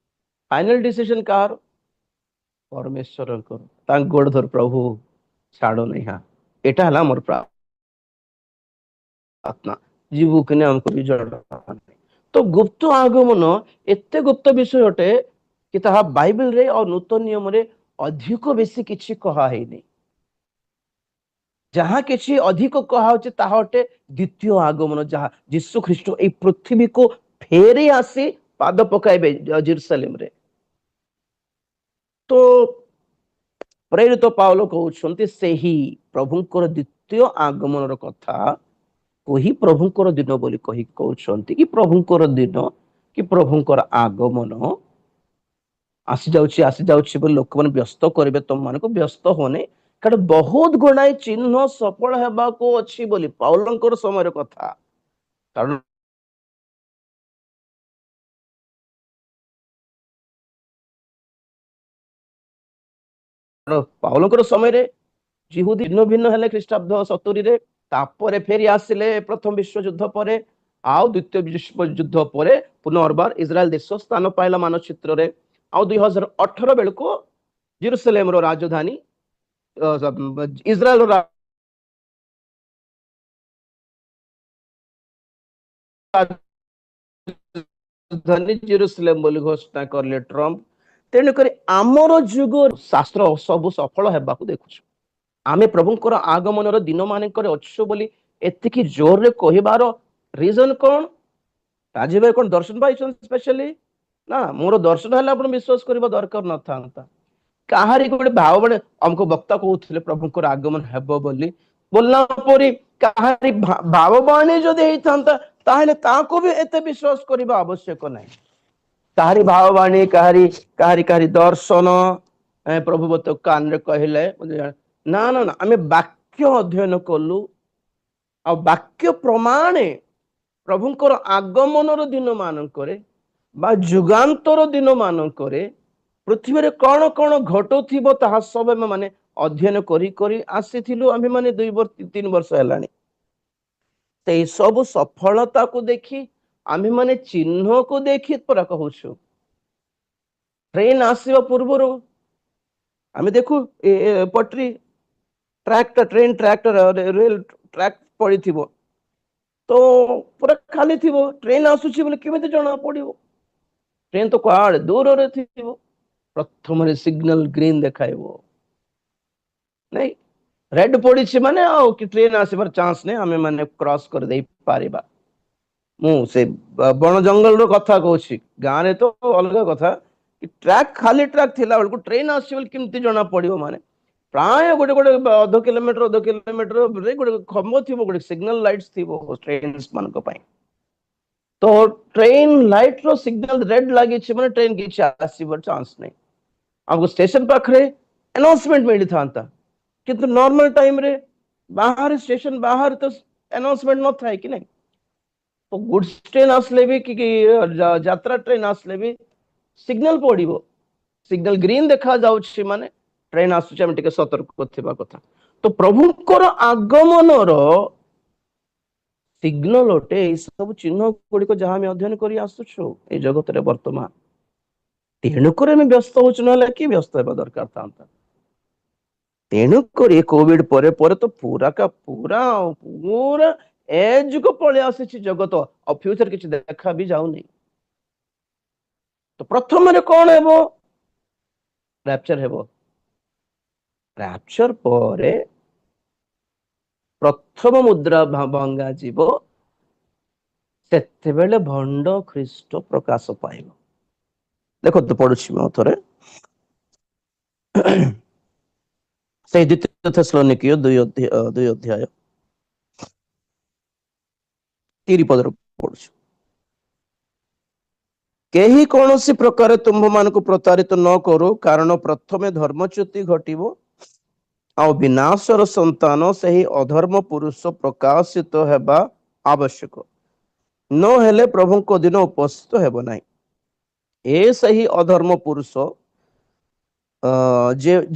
ଫାଇନାଲ ଡିସିଜନ କାହାର? ପରମେଶ୍ୱରଙ୍କର। ତାଙ୍କ ଗୋଡ ଧରୁ, ପ୍ରଭୁ ଛାଡ ନାହିଁ, ଏଟା ହେଲା ମୋର ପ୍ରାର୍ଥନା, ଯିବୁ କି ନା ଆମକୁ ବି ଜଣା। ତ ଗୁପ୍ତ ଆଗମନ ଏତେ ଗୁପ୍ତ ବିଷୟ ଅଟେ କି ତାହା ବାଇବେଲରେ ଆଉ ନୂତନ ନିୟମରେ ଅଧିକ ବେଶୀ କିଛି କୁହା ହେଇନି। ଯାହା କିଛି ଅଧିକ କୁହାହଉଛି ତାହା ଅଟେ ଦ୍ୱିତୀୟ ଆଗମନ, ଯାହା ଯୀଶୁ ଖ୍ରୀଷ୍ଟ ଏଇ ପୃଥିବୀକୁ ଫେରି ଆସି ପାଦ ପକାଇବେ ଜେରୁସାଲେମରେ। ତ ପ୍ରେରିତ ପାଉଲ କହୁଛନ୍ତି ସେହି ପ୍ରଭୁଙ୍କର ଦ୍ୱିତୀୟ ଆଗମନର କଥା କହି ପ୍ରଭୁଙ୍କର ଦିନ ବୋଲି କହି କହୁଛନ୍ତି କି ପ୍ରଭୁଙ୍କର ଦିନ କି ପ୍ରଭୁଙ୍କର ଆଗମନ ଆସିଯାଉଛି ବୋଲି ଲୋକମାନେ ବ୍ୟସ୍ତ କରିବେ। ତମମାନଙ୍କୁ ବ୍ୟସ୍ତ ହୁଅନି, କାରଣ ବହୁତ ଗୁଡାଏ ଚିହ୍ନ ସଫଳ ହେବାକୁ ଅଛି ବୋଲି ପାଉଲଙ୍କର ସମୟର କଥା। କାରଣ ପାଉଲଙ୍କର ସମୟରେ ଯିହୁଦୀ ଭିନ୍ନ ଭିନ୍ନ ହେଲେ ଖ୍ରୀଷ୍ଟାବ୍ଦ 70ରେ, ତାପରେ ଫେରି ଆସିଲେ ପ୍ରଥମ ବିଶ୍ୱଯୁଦ୍ଧ ପରେ, ଆଉ ଦ୍ୱିତୀୟ ବିଶ୍ୱଯୁଦ୍ଧ ପରେ ପୁନର୍ବାର ଇସ୍ରାଏଲ ଦେଶ ସ୍ଥାନ ପାଇଲା ମାନଚିତ୍ରରେ। ଆଉ 2018 ବେଳକୁ ଜେରୁସାଲେମର ରାଜଧାନୀ ଇସ୍ରାଏଲର ରାଜଧାନୀ ଜେରୁସାଲେମ ବୋଲି ଘୋଷଣା କଲେ ଟ୍ରମ୍ପ। ତେଣୁକରି ଆମର ଯୁଗ ଶାସ୍ତ୍ର ସବୁ ସଫଳ ହେବାକୁ ଦେଖୁଛୁ। ଆମେ ପ୍ରଭୁଙ୍କର ଆଗମନର ଦିନ ମାନଙ୍କରେ ଅଛୁ ବୋଲି ଏତିକି ଜୋରରେ କହିବାର ରିଜନ କଣ? ରାଜୀବ ଭାଇ କଣ ଦର୍ଶନ ପାଇଛନ୍ତି ସ୍ପେଶାଲି? ନା, ମୋର ଦର୍ଶନ ହେଲେ ଆପଣ ବିଶ୍ୱାସ କରିବା ଦରକାର ନଥାନ୍ତା। କାହାରି ଗୋଟେ ଭାବ, ମାନେ ଆମକୁ ବକ୍ତା କହୁଥିଲେ ପ୍ରଭୁଙ୍କର ଆଗମନ ହେବ ବୋଲି, ବୋଲିଲା ପରି କାହାରି ଭାବବାଣୀ ଯଦି ହେଇଥାନ୍ତା ତାହେଲେ ତାକୁ ବି ଏତେ ବିଶ୍ୱାସ କରିବା ଆବଶ୍ୟକ ନାହିଁ। କାହାରି ଭାବବାଣୀ, କାହାରି ଦର୍ଶନ ପ୍ରଭୁ ମତେ କାନରେ କହିଲେ, ନା ନା ନା, ଆମେ ବାକ୍ୟ ଅଧ୍ୟୟନ କଲୁ ଆଉ ବାକ୍ୟ ପ୍ରମାଣେ ପ୍ରଭୁଙ୍କର ଆଗମନର ଦିନ ମାନଙ୍କରେ ବା ଯୁଗାନ୍ତର ଦିନ ମାନଙ୍କରେ ପୃଥିବୀରେ କଣ କଣ ଘଟୁଥିବ ତାହା ସବୁ ଆମେ ମାନେ ଅଧ୍ୟୟନ କରି କରି ଆସିଥିଲୁ। ଆମେ ମାନେ 2-3 ବର୍ଷ ହେଲାଣି। ସେଇ ସବୁ ସଫଳତାକୁ ଦେଖି ଆମେ ମାନେ ଚିହ୍ନକୁ ଦେଖି ପରା କହୁଛୁ। ଟ୍ରେନ ଆସିବା ପୂର୍ବରୁ ଆମେ ଦେଖୁ ପଟ୍ରି track train track rail track ପଡିଥିବ ତ ପୁରା ଖାଲି ଥିବ। ଟ୍ରେନ ଆସୁଛି ବୋଲି କେମିତି ଜଣା ପଡିବ? ଟ୍ରେନ ତ କୁଆଡେ ଦୂରରେ ଥିବ। ପ୍ରଥମରେ ସିଗ୍ନାଲ ଗ୍ରୀନ ଦେଖାଇବ ନାଇଁ, ରେଡ ପଡିଛି ମାନେ ଆଉ କି ଟ୍ରେନ ଆସିବାର ଚାନ୍ସ ନାହିଁ, ଆମେ ମାନେ କ୍ରସ କରିଦେଇ ପାରିବା। ମୁଁ ସେ ବଣ ଜଙ୍ଗଲର କଥା କହୁଛି, ଗାଁରେ ତ ଅଲଗା କଥା। ଟ୍ରାକ୍ ଖାଲି ଟ୍ରାକ୍ ଥିଲା ବେଳକୁ ଟ୍ରେନ ଆସିବ ବୋଲି କେମିତି ଜଣା ପଡିବ? ମାନେ ପ୍ରାୟ ଗୋଟେ ଗୋଟେ ଅଧ କିଲୋମିଟର ଗୋଟେ ଖମ୍ବ ଥିବ, ଗୋଟେ ସିଗ୍ନାଲ ଲାଇଟ ଥିବ ଟ୍ରେନ ମାନଙ୍କ ପାଇଁ। ତ ଟ୍ରେନ ଲାଇଟ ର ସିଗ୍ନାଲ ରେଡ ଲାଗିଛି ମାନେ ଟ୍ରେନ କିଛି ଆସିବାର ଚାନ୍ସ ନାହିଁ। ଆମକୁ ଷ୍ଟେସନ ପାଖରେ ଆନାଉନ୍ସମେଣ୍ଟ ମିଳିଥାନ୍ତା, କିନ୍ତୁ ନର୍ମାଲ ଟାଇମରେ ବାହାରେ ଷ୍ଟେସନ ବାହାରେ ତ ଆନାଉନ୍ସମେଣ୍ଟ ନଥାଏ କି ନାଇଁ। ତ ଗୁଡସ୍ ଟ୍ରେନ ଆସିଲେ ବି କି ଯାତ୍ରା ଟ୍ରେନ ଆସିଲେ ବି ସିଗ୍ନାଲ ପଡିବ। ସିଗ୍ନାଲ ଗ୍ରୀନ ଦେଖା ଯାଉଛି ମାନେ ଟ୍ରେନ ଆସୁଛି, ଆମେ ଟିକେ ସତର୍କ ଥିବା କଥା। ତ ପ୍ରଭୁଙ୍କର ଆଗମନର ସିଗ୍ନାଲ ଅଟେ ଏଇ ସବୁ ଚିହ୍ନ ଗୁଡିକ ଯାହା ଆମେ ଅଧ୍ୟୟନ କରି ଆସୁଛୁ ଏଇ ଜଗତରେ ବର୍ତ୍ତମାନ। ତେଣୁକରି ଆମେ ବ୍ୟସ୍ତ ହଉଛୁ, ନହେଲେ କି ବ୍ୟସ୍ତ ହେବା ଦରକାର ଥାନ୍ତା। ତେଣୁକରି କୋଭିଡ ପରେ ପରେ ତ ପୁରା ଏ ଯୁଗ ପଳେଇ ଆସିଛି ଜଗତ, ଆଉ ଫ୍ୟୁଚର କିଛି ଦେଖା ବି ଯାଉନି। ତ ପ୍ରଥମରେ କଣ ହେବ? ରାପଚର ହେବ। ରାପଚର ପରେ ପ୍ରଥମ ମୁଦ୍ରା ଭଙ୍ଗା ଯିବ, ସେତେବେଳେ ଭଣ୍ଡ ଖ୍ରୀଷ୍ଟ ପ୍ରକାଶ ପାଇବ। ଦେଖନ୍ତୁ ପଢୁଛି ମୁଁ ଥରେ, ସେଇ ଦ୍ୱିତୀୟ ଥେସଲୋନିକୀୟ 2 ଅଧ୍ୟାୟ 3 ପଦରୁ ପଢୁଛି। କେହି କୌଣସି ପ୍ରକାର ତୁମ୍ଭମାନଙ୍କୁ ପ୍ରତାରିତ ନ କରୁ, କାରଣ ପ୍ରଥମେ ଧର୍ମଚ୍ୟୁତି ଘଟିବ, ଆଉ ବିନାଶର ସନ୍ତାନ ସେହି ଅଧର୍ମ ପୁରୁଷ ପ୍ରକାଶିତ ହେବା ଆବଶ୍ୟକ। ନହେଲେ ପ୍ରଭୁଙ୍କ ଦିନ ଉପସ୍ଥିତ ହେବ ନାହିଁ। ଏ ସେହି ଅଧର୍ମ ପୁରୁଷ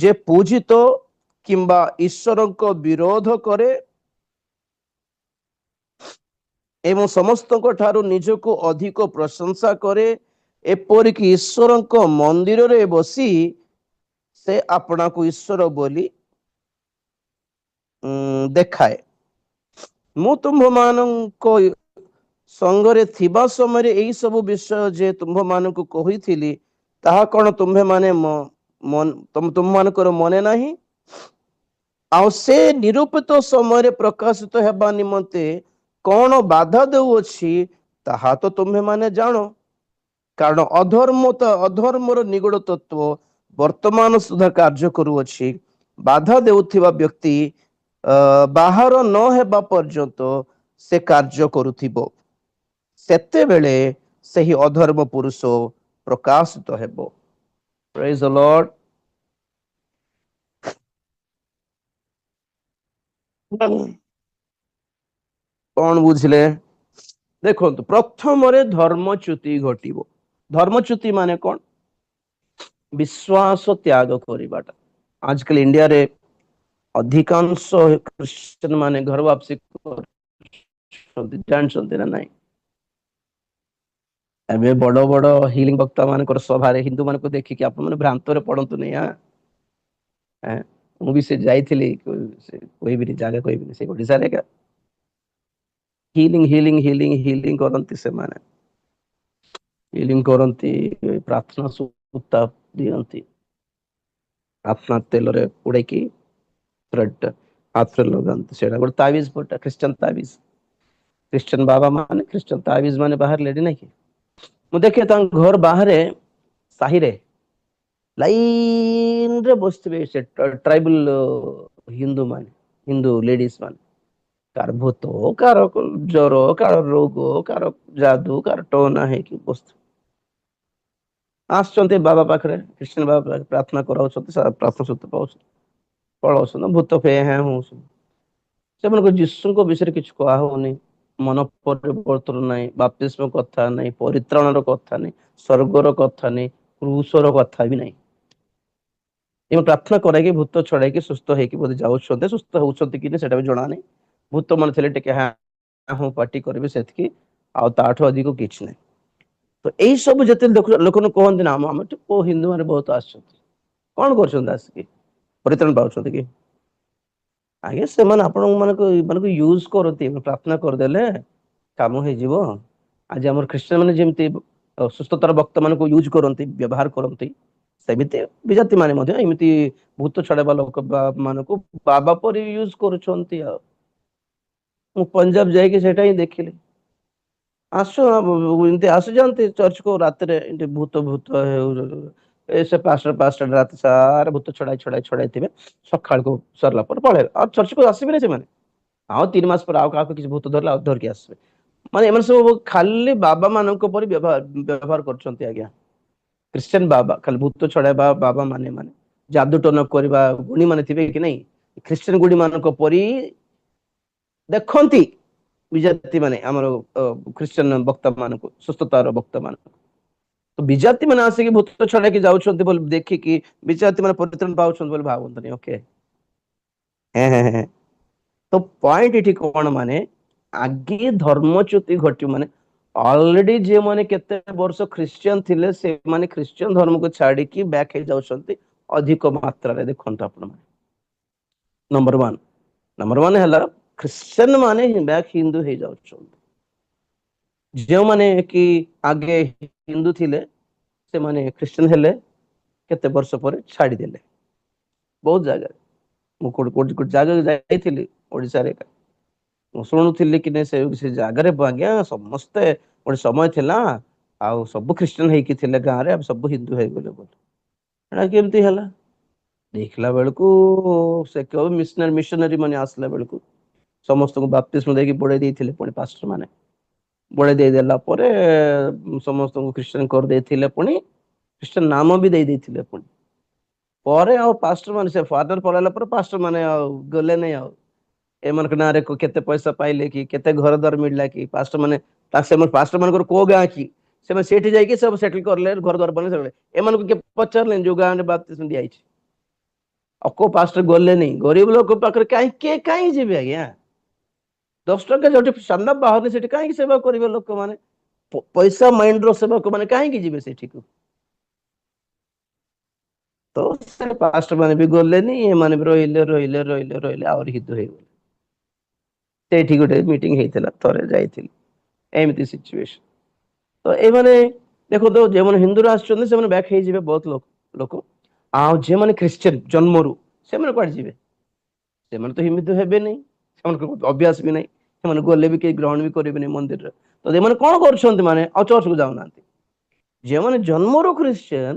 ଯେ ପୂଜିତ କିମ୍ବା ଈଶ୍ୱରଙ୍କ ବିରୋଧ କରେ ଏବଂ ସମସ୍ତଙ୍କ ଠାରୁ ନିଜକୁ ଅଧିକ ପ୍ରଶଂସା କରେ, ଏପରିକି ଈଶ୍ୱରଙ୍କ ମନ୍ଦିରରେ ବସି ସେ ଆପଣାକୁ ଈଶ୍ୱର ବୋଲି ଦେଖାଏ। ମୁଁ ତୁମ୍ଭମାନଙ୍କ ସଙ୍ଗରେ ଥିବା ସମୟରେ ଏଇ ସବୁ ବିଷୟ ଯେ ତୁମ୍ଭ ମାନଙ୍କୁ କହିଥିଲି, ତାହା କଣ ତୁମ ମାନଙ୍କର ମନେ ନାହିଁ? ଆଉ ସେ ନିରୂପିତ ସମୟରେ ପ୍ରକାଶିତ ହେବା ନିମନ୍ତେ କଣ ବାଧା ଦେଉଅଛି, ତାହା ତ ତୁମେ ମାନେ ଜାଣ। କାରଣ ଅଧର୍ମର ନିଗୁଡ ତତ୍ଵ ବର୍ତ୍ତମାନ ସୁଦ୍ଧା କାର୍ଯ୍ୟ କରୁଅଛି। ବାଧା ଦେଉଥିବା ବ୍ୟକ୍ତି ବାହାର ନ ହେବା ପର୍ଯ୍ୟନ୍ତ ସେ କାର୍ଯ୍ୟ କରୁଥିବ। ସେତେବେଳେ ସେହି ଅଧର୍ମ ପୁରୁଷ ପ୍ରକାଶିତ ହେବ। ପ୍ରେଜ୍ ଦ ଲର୍ଡ। କଣ ବୁଝିଲେ? ଦେଖନ୍ତୁ, ପ୍ରଥମରେ ଧର୍ମଚ୍ୟୁତି ଘଟିବ। ଧର୍ମଚ୍ୟୁତି ମାନେ କଣ? ବିଶ୍ୱାସ ତ୍ୟାଗ କରିବାଟା। ଆଜିକାଲି ଇଣ୍ଡିଆରେ ଅଧିକାଂଶ ଖ୍ରୀଷ୍ଟିୟାନ ମାନେ ଘର ବାପସି ଜାଣିଛନ୍ତି ନା ନାଇଁ? ଏବେ ବଡ ବଡ ହିଲିଂ ବକ୍ତା ମାନଙ୍କର ସଭାରେ ହିନ୍ଦୁ ମାନଙ୍କୁ ଦେଖିକି ଆପଣ ମାନେ ଭ୍ରାନ୍ତରେ ପଡନ୍ତୁନି। ମୁଁ ବି ସେ ଯାଇଥିଲି, କହିବିନି ଜାଗା କହିବିନି, ସେ ଓଡିଶାରେ ଏକା ହିଲିଂ କରନ୍ତି ସେମାନେ। ହିଲିଂ କରନ୍ତି, ପ୍ରାର୍ଥନା ସପ୍ତାହ ଦିଅନ୍ତି। ଆତ୍ମା ତେଲରେ ଉଡେଇକି ହାତରେ ଲଗାନ୍ତି, ସେଇଟା ଗୋଟେ ତାବିଜ ପଟ୍ଟା, ଖ୍ରୀଷ୍ଟିୟାନ ତାବିଜ। ଖ୍ରୀଷ୍ଟିୟାନ ବାବା ମାନେ, ଖ୍ରୀଷ୍ଟିୟାନ ତାବିଜ ମାନେ ବାହାରିଲେଣି ନାଇଁ କି? ମୁଁ ଦେଖେ ତାଙ୍କ ଘର ବାହାରେ ସାହିରେ ଲାଇନରେ ବସିଥିବେ ସେ ଟ୍ରାଇବଲ ହିନ୍ଦୁ ଲେଡିଜ ମାନେ। କାର ଭୂତ, କାର ଜର, କାର ରୋଗ, କାର ଯାଦୁ, କାର ଟୋନା ହେଇକି ବସିଥିବେ। ଆସୁଛନ୍ତି ବାବା ପାଖରେ, ଖ୍ରୀଷ୍ଟିୟାନ ବାବା ପାଖରେ ପ୍ରାର୍ଥନା କରାଉଛନ୍ତି, ପ୍ରାର୍ଥନା ସତ୍ୟ ପାଉଛନ୍ତି, ପଳାଉଛନ୍ତି, ଭୂତ ଫେ ହଉଛନ୍ତି। ସେମାନଙ୍କୁ ଯୀଶୁଙ୍କ ବିଷୟରେ କିଛି କୁହା ହଉନି। ମନ ପରିବର୍ତ୍ତନ ନାହିଁ, ବାପ୍ତିସ୍ମ କଥା ନାହିଁ, ପରିତ୍ରାଣର କଥା ନାହିଁ, ସ୍ୱର୍ଗର କଥା ନାହିଁ, କ୍ରୁଶର କଥା ବି ନାହିଁ। ଏବଂ ପ୍ରାର୍ଥନା କରାଇକି ଭୂତ ଛଡାଇକି ସୁସ୍ଥ ହେଇକି ବୋଧେ ଯାଉଛନ୍ତି, ସୁସ୍ଥ ହଉଛନ୍ତି କି ସେଟା ବି ଜଣା ନାହିଁ। ଭୂତ ମାନେ ଥିଲେ ଟିକେ ହଁ ପାଟି କରିବେ ସେତିକି, ଆଉ ତାଠୁ ଅଧିକ କିଛି ନାହିଁ। ତ ଏଇ ସବୁ ଯେତେବେଳେ ଲୋକମାନେ କହନ୍ତି ନା ଆମେ କୋଉ ହିନ୍ଦୁ ମାନେ ବହୁତ ଆସୁଛନ୍ତି, କଣ କରୁଛନ୍ତି ଆସିକି, ପରିତ୍ରାଣ ପାଉଛନ୍ତି କି? ଆଜ୍ଞା ସେମାନେ ଆପଣଙ୍କ ମାନଙ୍କୁ ୟୁଜ କରନ୍ତି, ପ୍ରାର୍ଥନା କରିଦେଲେ କାମ ହେଇଯିବ। ଆଜି ଆମର ଖ୍ରୀଷ୍ଟିୟ ମାନେ ଯେମିତି ସୁସ୍ଥତାର ବକ୍ତା ମାନଙ୍କୁ ୟୁଜ କରନ୍ତି, ବ୍ୟବହାର କରନ୍ତି, ସେମିତି ବିଜାତି ମାନେ ମଧ୍ୟ ଏମିତି ଭୂତ ଛଡାଇବା ଲୋକ ମାନଙ୍କୁ ବାବା ପରି ୟୁଜ କରୁଛନ୍ତି। ଆଉ ମୁଁ ପଞ୍ଜାବ ଯାଇକି ସେଇଟା ହିଁ ଦେଖିଲି। ଏମିତି ଆସିଯାଆନ୍ତି ଚର୍ଚ୍ଚ କୁ ରାତିରେ, ଏମତି ଭୂତ ସେ ପାଞ୍ଚଟା ରାତି ସାରା ଭୂତ ଛଡାଇଥିବେ, ସକାଳକୁ ସରିଲା ପରେ ପଳେଇବେ, ଆଉ ଚର୍ଚ୍ଚକୁ ଆସିବେନି ସେମାନେ। ଆଉ 3 ମାସ ପରେ ଆଉ କାହାକୁ କିଛି ଭୂତ ଧରିଲେ ଆଉ ଧରିକି ଆସିବେ। ମାନେ ଏମାନେ ସବୁ ଖାଲି ବାବା ମାନଙ୍କ ପରି ବ୍ୟବହାର କରୁଛନ୍ତି ଆଜ୍ଞା। ଖ୍ରୀଷ୍ଟିୟାନ ବାବା, ଖାଲି ଭୂତ ଛଡାଇବା ବାବା ମାନେ ଯାଦୁ ଟନ କରିବା ଗୁଣୀ ମାନେ ଥିବେ କି ନାଇଁ, ଖ୍ରୀଷ୍ଟିୟାନ ଗୁଡି ମାନଙ୍କ ପରି ଦେଖନ୍ତି ବିଜାତି ମାନେ ଆମର ଖ୍ରୀଷ୍ଟିୟାନ ବକ୍ତା ମାନଙ୍କୁ, ସୁସ୍ଥତାର ବକ୍ତା ମାନଙ୍କୁ। ତ ବିଜାତି ମାନେ ଆସିକି ଭୂତ ଛଡାଇକି ଯାଉଛନ୍ତି ବୋଲି ଦେଖିକି ବିଜାତି ମାନେ ପରିତ୍ରାଣ ପାଉଛନ୍ତି ବୋଲି ଭାବନ୍ତୁନି। ଓକେ, ତ ପଏଣ୍ଟ ଏଠି କଣ, ମାନେ ଆଗେ ଧର୍ମଚ୍ୟୁତି ଘଟିବ, ମାନେ ଅଲରେଡି ଯେଉଁମାନେ କେତେ ବର୍ଷ ଖ୍ରୀଷ୍ଟିୟାନ ଥିଲେ ସେମାନେ ଖ୍ରୀଷ୍ଟିୟାନ ଧର୍ମକୁ ଛାଡିକି ବ୍ୟାକ୍ ହେଇଯାଉଛନ୍ତି ଅଧିକ ମାତ୍ରାରେ। ଦେଖନ୍ତୁ ଆପଣ ମାନେ ନମ୍ବର ୱାନ ହେଲା ଖ୍ରୀଷ୍ଟିୟାନ ମାନେ ବ୍ୟାକ୍ ହିନ୍ଦୁ ହେଇଯାଉଛନ୍ତି। ଯେଉଁମାନେ କି ଆଗେ ହିନ୍ଦୁ ଥିଲେ ସେମାନେ ଖ୍ରୀଷ୍ଟିୟାନ ହେଲେ, କେତେ ବର୍ଷ ପରେ ଛାଡିଦେଲେ। ବହୁତ ଜାଗାରେ ମୁଁ ଗୋଟେ ଜାଗାକୁ ଯାଇଥିଲି ଓଡିଶାରେ, ମୁଁ ଶୁଣୁଥିଲି କି ସେ ଜାଗାରେ ଆଜ୍ଞା ସମସ୍ତେ ଗୋଟେ ସମୟ ଥିଲା ଆଉ ସବୁ ଖ୍ରୀଷ୍ଟିୟାନ ହେଇକି ଥିଲେ ଗାଁରେ, ଆଉ ସବୁ ହିନ୍ଦୁ ହେଇଗଲେ ବୋଲି। ଏଟା କେମିତି ହେଲା? ଦେଖିଲା ବେଳକୁ ସେ ମିଶନାରୀ ମାନେ ଆସିଲା ବେଳକୁ ସମସ୍ତଙ୍କୁ ବାପ୍ତିସ୍ମ ଦେଇକି ବୁଡେଇ ଦେଇଥିଲେ। ପୁଣି ପାଷ୍ଟର ମାନେ ବୁଡେଇ ଦେଇଦେଲା ପରେ ସମସ୍ତଙ୍କୁ ଖ୍ରୀଷ୍ଟିୟାନ କରିଦେଇଥିଲେ, ପୁଣି ଖ୍ରୀଷ୍ଟିୟାନ ନାମ ବି ଦେଇଥିଲେ। ପୁଣି ପରେ ଆଉ ପାଷ୍ଟର ମାନେ, ସେ ଫାଦର ପଳେଇଲା ପରେ ପାଷ୍ଟର ମାନେ ଆଉ ଗଲେ ନାଇଁ। ଆଉ ଏମାନଙ୍କ ନାଁରେ କେତେ ପଇସା ପାଇଲେ କି, କେତେ ଘର ଦ୍ୱାର ମିଳିଲା କି, ପାଷ୍ଟର ମାନେ ପାଷ୍ଟର ମାନଙ୍କର କୋଉ ଗାଁ କି, ସେମାନେ ସେଇଠି ଯାଇକି ସବୁ ସେଟଲ କରିଲେ, ଘର ଦ୍ୱାର ବନେଇଲେ। ଏମାନଙ୍କୁ କିଏ ପଚାରିଲେନି ଯୋଉ ଗାଁରେ ବାପ୍ତିସ୍ମ ଦିଆଯାଇଛି? ଆଉ କୋଉ ପାଷ୍ଟର ଗଲେନି, ଗରିବ ଲୋକ ପାଖରେ କାହିଁ ଯିବେ ଆଜ୍ଞା? 10 ଟଙ୍କା ଯୋଉଠି ସାମ୍ନା ବାହାରୁନି ସେଠି କାହିଁକି ସେବା କରିବେ ଲୋକମାନେ? ପଇସା ମାଇଣ୍ଡ ର ସେବକ ମାନେ କାହିଁକି ଯିବେ ସେଠିକୁ? ତ ସେ ପାଷ୍ଟର ମାନେ ବି ଗଲେନି, ଏମାନେ ବି ରହିଲେ ଆହୁରି ହିନ୍ଦୁ ହେଇଗଲେ। ସେଇଠି ଗୋଟେ ମିଟିଂ ହେଇଥିଲା, ଥରେ ଯାଇଥିଲି, ଏମିତି ସିଚୁଏସନ। ତ ଏଇମାନେ ଦେଖନ୍ତୁ, ଯେଉଁମାନେ ହିନ୍ଦୁରେ ଆସୁଛନ୍ତି ସେମାନେ ବ୍ୟାକ୍ ହେଇଯିବେ ବହୁତ ଲୋକ। ଆଉ ଯେଉଁମାନେ ଖ୍ରୀଷ୍ଟିୟାନ ଜନ୍ମରୁ, ସେମାନେ କୁଆଡେ ଯିବେ? ସେମାନେ ତ ହିନ୍ଦୁ ହେବେନି, ସେମାନଙ୍କ ଅଭ୍ୟାସ ବି ନାହିଁ, ସେମାନେ ଗଲେ ବି କେହି ଗ୍ରହଣ ବି କରିବେନି ମନ୍ଦିରରେ। ତ ଏମାନେ କଣ କରୁଛନ୍ତି, ମାନେ ଆଉ ଚର୍ଚ୍ଚକୁ ଯାଉନାହାନ୍ତି। ଯେଉଁମାନେ ଜନ୍ମରୁ ଖ୍ରୀଷ୍ଟିୟାନ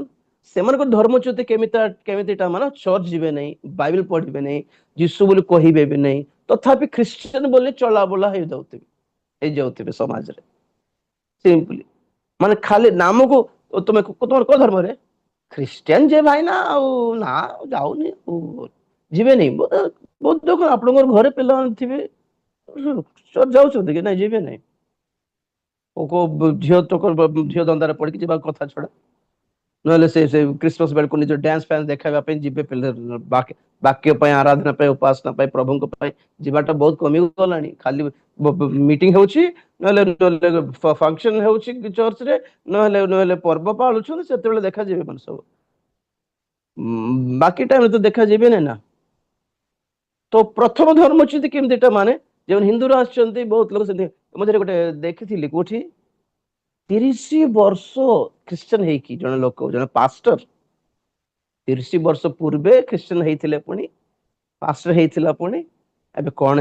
ସେମାନଙ୍କ ଧର୍ମଚ୍ୟୁତି କେମିତିଟା, ମାନେ ଚର୍ଚ୍ଚ ଯିବେ ନାହିଁ, ବାଇବେଲ ପଢିବେ ନାହିଁ, ଯୀଶୁ ବୋଲି କହିବେ ବି ନାହିଁ, ତଥାପି ଖ୍ରୀଷ୍ଟିୟାନ ବୋଲି ଚଲାବୁଲା ହେଇଯାଉଥିବେ ସମାଜରେ। ସିମ୍ପଲି ମାନେ ଖାଲି ନାମକୁ, ତମର କୋଉ ଧର୍ମରେ? ଖ୍ରୀଷ୍ଟିୟାନ ଯେ ଭାଇନା, ଆଉ ନା ଯାଉନି, ଯିବେନି। ବହୁତ ଦେଖ ଆପଣଙ୍କର ଘରେ ପିଲାମାନେ ଥିବେ ଯାଉଛନ୍ତି କି ନାଇଁ? ଯିବେ ନାଇଁ। କୋଉ ଝିଅ ଧନ୍ଦାରେ ପଡିକି ଯିବା କଥା ଛଡା, ନହେଲେ ସେ ଖ୍ରୀଷ୍ଟମାସ ବେଳକୁ ନିଜ ଡ୍ୟାନ୍ସ ଫ୍ୟାନ୍ସ ଦେଖାଇବା ପାଇଁ ଯିବେ, ବାକ୍ୟ ପାଇଁ, ଆରାଧନା ପାଇଁ, ଉପାସନା ପାଇଁ, ପ୍ରଭୁଙ୍କ ପାଇଁ ଯିବାଟା ବହୁତ କମି ଗଲାଣି। ଖାଲି ମିଟିଂ ହଉଛି, ନହେଲେ ଫଙ୍କସନ ହଉଛି ଚର୍ଚ୍ଚରେ, ନହେଲେ ପର୍ବ ପାଳୁଛନ୍ତି, ସେତେବେଳେ ଦେଖାଯିବେ ମାନେ ସବୁ। ବାକି ଟାଇମରେ ତ ଦେଖାଯିବେନି ନା। ତ ପ୍ରଥମ ଧର୍ମଚ୍ୟୁତି କେମିତିଟା, ମାନେ ଯେଉଁ ହିନ୍ଦୁରୁ ଆସିଛନ୍ତି ବହୁତ ଲୋକ ସେମିତି। ମଝିରେ ଗୋଟେ ଦେଖିଥିଲି କୋଉଠି, 30 ବର୍ଷ ଖ୍ରୀଷ୍ଟିୟାନ ହେଇକି ଜଣେ ଲୋକ, ଜଣେ ପାଷ୍ଟର 30 ବର୍ଷ ପୂର୍ବେ ଖ୍ରୀଷ୍ଟିୟାନ ହେଇଥିଲେ, ପୁଣି ପାଷ୍ଟର ହେଇଥିଲା, ପୁଣି ଏବେ କଣ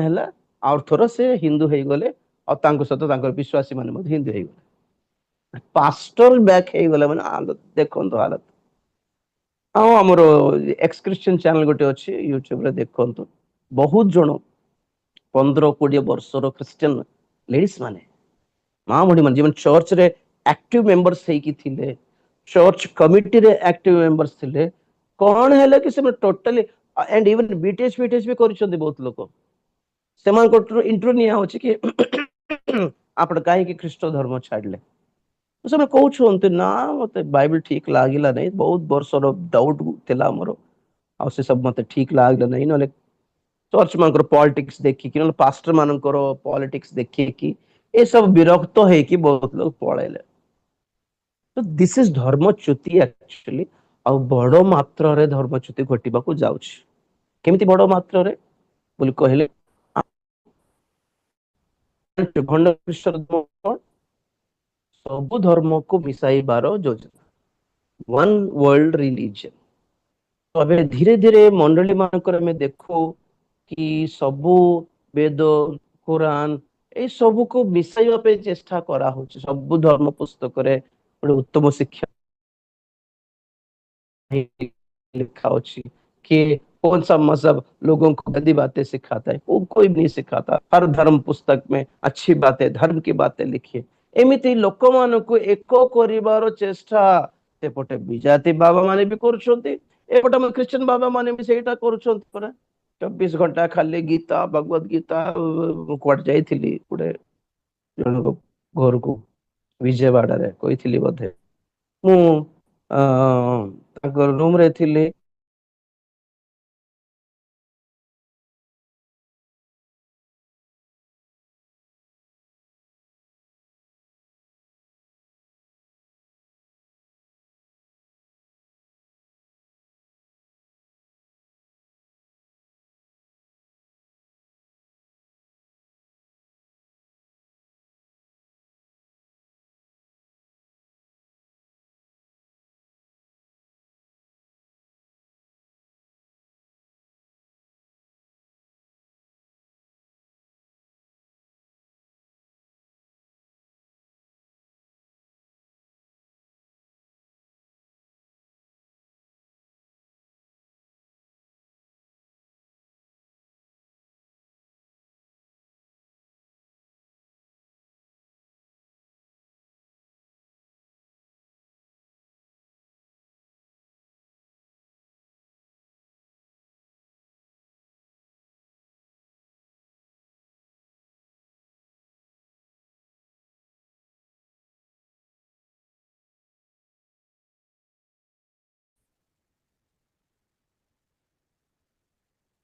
ହେଲା ଆଉ ଥର ସେ ହିନ୍ଦୁ ହେଇଗଲେ, ଆଉ ତାଙ୍କ ସହିତ ତାଙ୍କର ବିଶ୍ୱାସୀ ମାନେ ମଧ୍ୟ ହିନ୍ଦୁ ହେଇଗଲେ। ପାଷ୍ଟର ବ୍ୟାକ୍ ହେଇଗଲା ମାନେ ଦେଖନ୍ତୁ ହାଲତ। ଆଉ ଆମର ଏକ୍ସ ଖ୍ରୀଷ୍ଟିୟାନ ଚ୍ୟାନେଲ ଗୋଟେ ଅଛି ୟୁଟ୍ୟୁବରେ, ଦେଖନ୍ତୁ ବହୁତ ଜଣ 15-20 ବର୍ଷର ଖ୍ରୀଷ୍ଟିୟାନ ଲେଡିଜ ମାନେ, ମା ଭଉଣୀ ମାନେ, ଯେଉଁମାନେ ଚର୍ଚ୍ଚରେ ଆକ୍ଟିଭ ମେମ୍ବର୍ସ ହେଇକି ଥିଲେ, ଚର୍ଚ୍ଚ କମିଟିରେ ଆକ୍ଟିଭ ମେମ୍ବର୍ସ ଥିଲେ, କଣ ହେଲା କି ସେମାନେ ଟୋଟାଲି, ଆଣ୍ଡ ଇଭେନ ବିଟିଏସ ବି କରିଛନ୍ତି ବହୁତ ଲୋକ। ସେମାନଙ୍କ ଇଣ୍ଟରଭ୍ୟୁ ନିଆ ହଉଛି କି ଆପଣ କାହିଁକି ଖ୍ରୀଷ୍ଟ ଧର୍ମ ଛାଡିଲେ? ସେମାନେ କହୁଛନ୍ତି ନା ମତେ ବାଇବଲ ଠିକ ଲାଗିଲା ନାହିଁ, ବହୁତ ବର୍ଷର ଡାଉଟ ଥିଲା ଆମର, ଆଉ ସେ ସବୁ ମତେ ଠିକ ଲାଗିଲା ନାହିଁ। ନହେଲେ ଚର୍ଚ୍ଚ ମାନଙ୍କର ପଲିଟିକ୍ସ ଦେଖିକି, ନହେଲେ ପାଷ୍ଟର ମାନଙ୍କର ପଲିଟିକ୍ସ ଦେଖିକି ଏସବୁ ବିରକ୍ତ ହେଇକି ବହୁତ ଲୋକ ପଳେଇଲେ। ତ ଦିସ୍ ଇଜ ଧର୍ମଚ୍ୟୁତି ଆକ୍ଚୁଆଲି। ଆଉ ବଡ ମାତ୍ରାରେ ଧର୍ମଚ୍ୟୁତି ଘଟିବାକୁ ଯାଉଛି। କେମିତି ବଡ ମାତ୍ରାରେ ବୋଲି କହିଲେ, ଭଣ୍ଡ ଖ୍ରୀଷ୍ଟ ଧର୍ମ ସବୁ ଧର୍ମକୁ ମିଶାଇବାର ଯୋଜନା, ୱାନ୍ ୱାର୍ଲଡ ରିଲିଜିୟନ। ଏବେ ଧୀରେ ଧୀରେ ମଣ୍ଡଳୀ ମାନଙ୍କର ଆମେ ଦେଖୁ କି ସବୁ ବେଦ, କୁରାନ ଏଇ ସବୁକୁ ମିଶାଇବା ପାଇଁ ଚେଷ୍ଟା କରାହଉଛି। ସବୁ ଧର୍ମ ପୁସ୍ତକରେ ଗୋଟେ ଉତ୍ତମ ଶିକ୍ଷା लिखा होची कि कौन सा मजहब लोगों को गंदी बातें सिखाता है, वो कोई नहीं सिखाता। हर धर्म पुस्तक में अच्छी बातें, धर्म की बातें लिखी। एमिति लोकमानंकु एको करिवार चेष्टा सेपटे विजाति बाबा माने भी करूछंती, एपटे हम क्रिश्चियन बाबा माने भी सेटा करूछंती परा। 24 घंटा खाली गीता, भगवत गीता कुआड जाइथिली गुडे जणको घरको विजयवाड़ा रे कहिथिली बोधे। ମୁଁ ତାଙ୍କ ରୁମ ରେ ଥିଲି।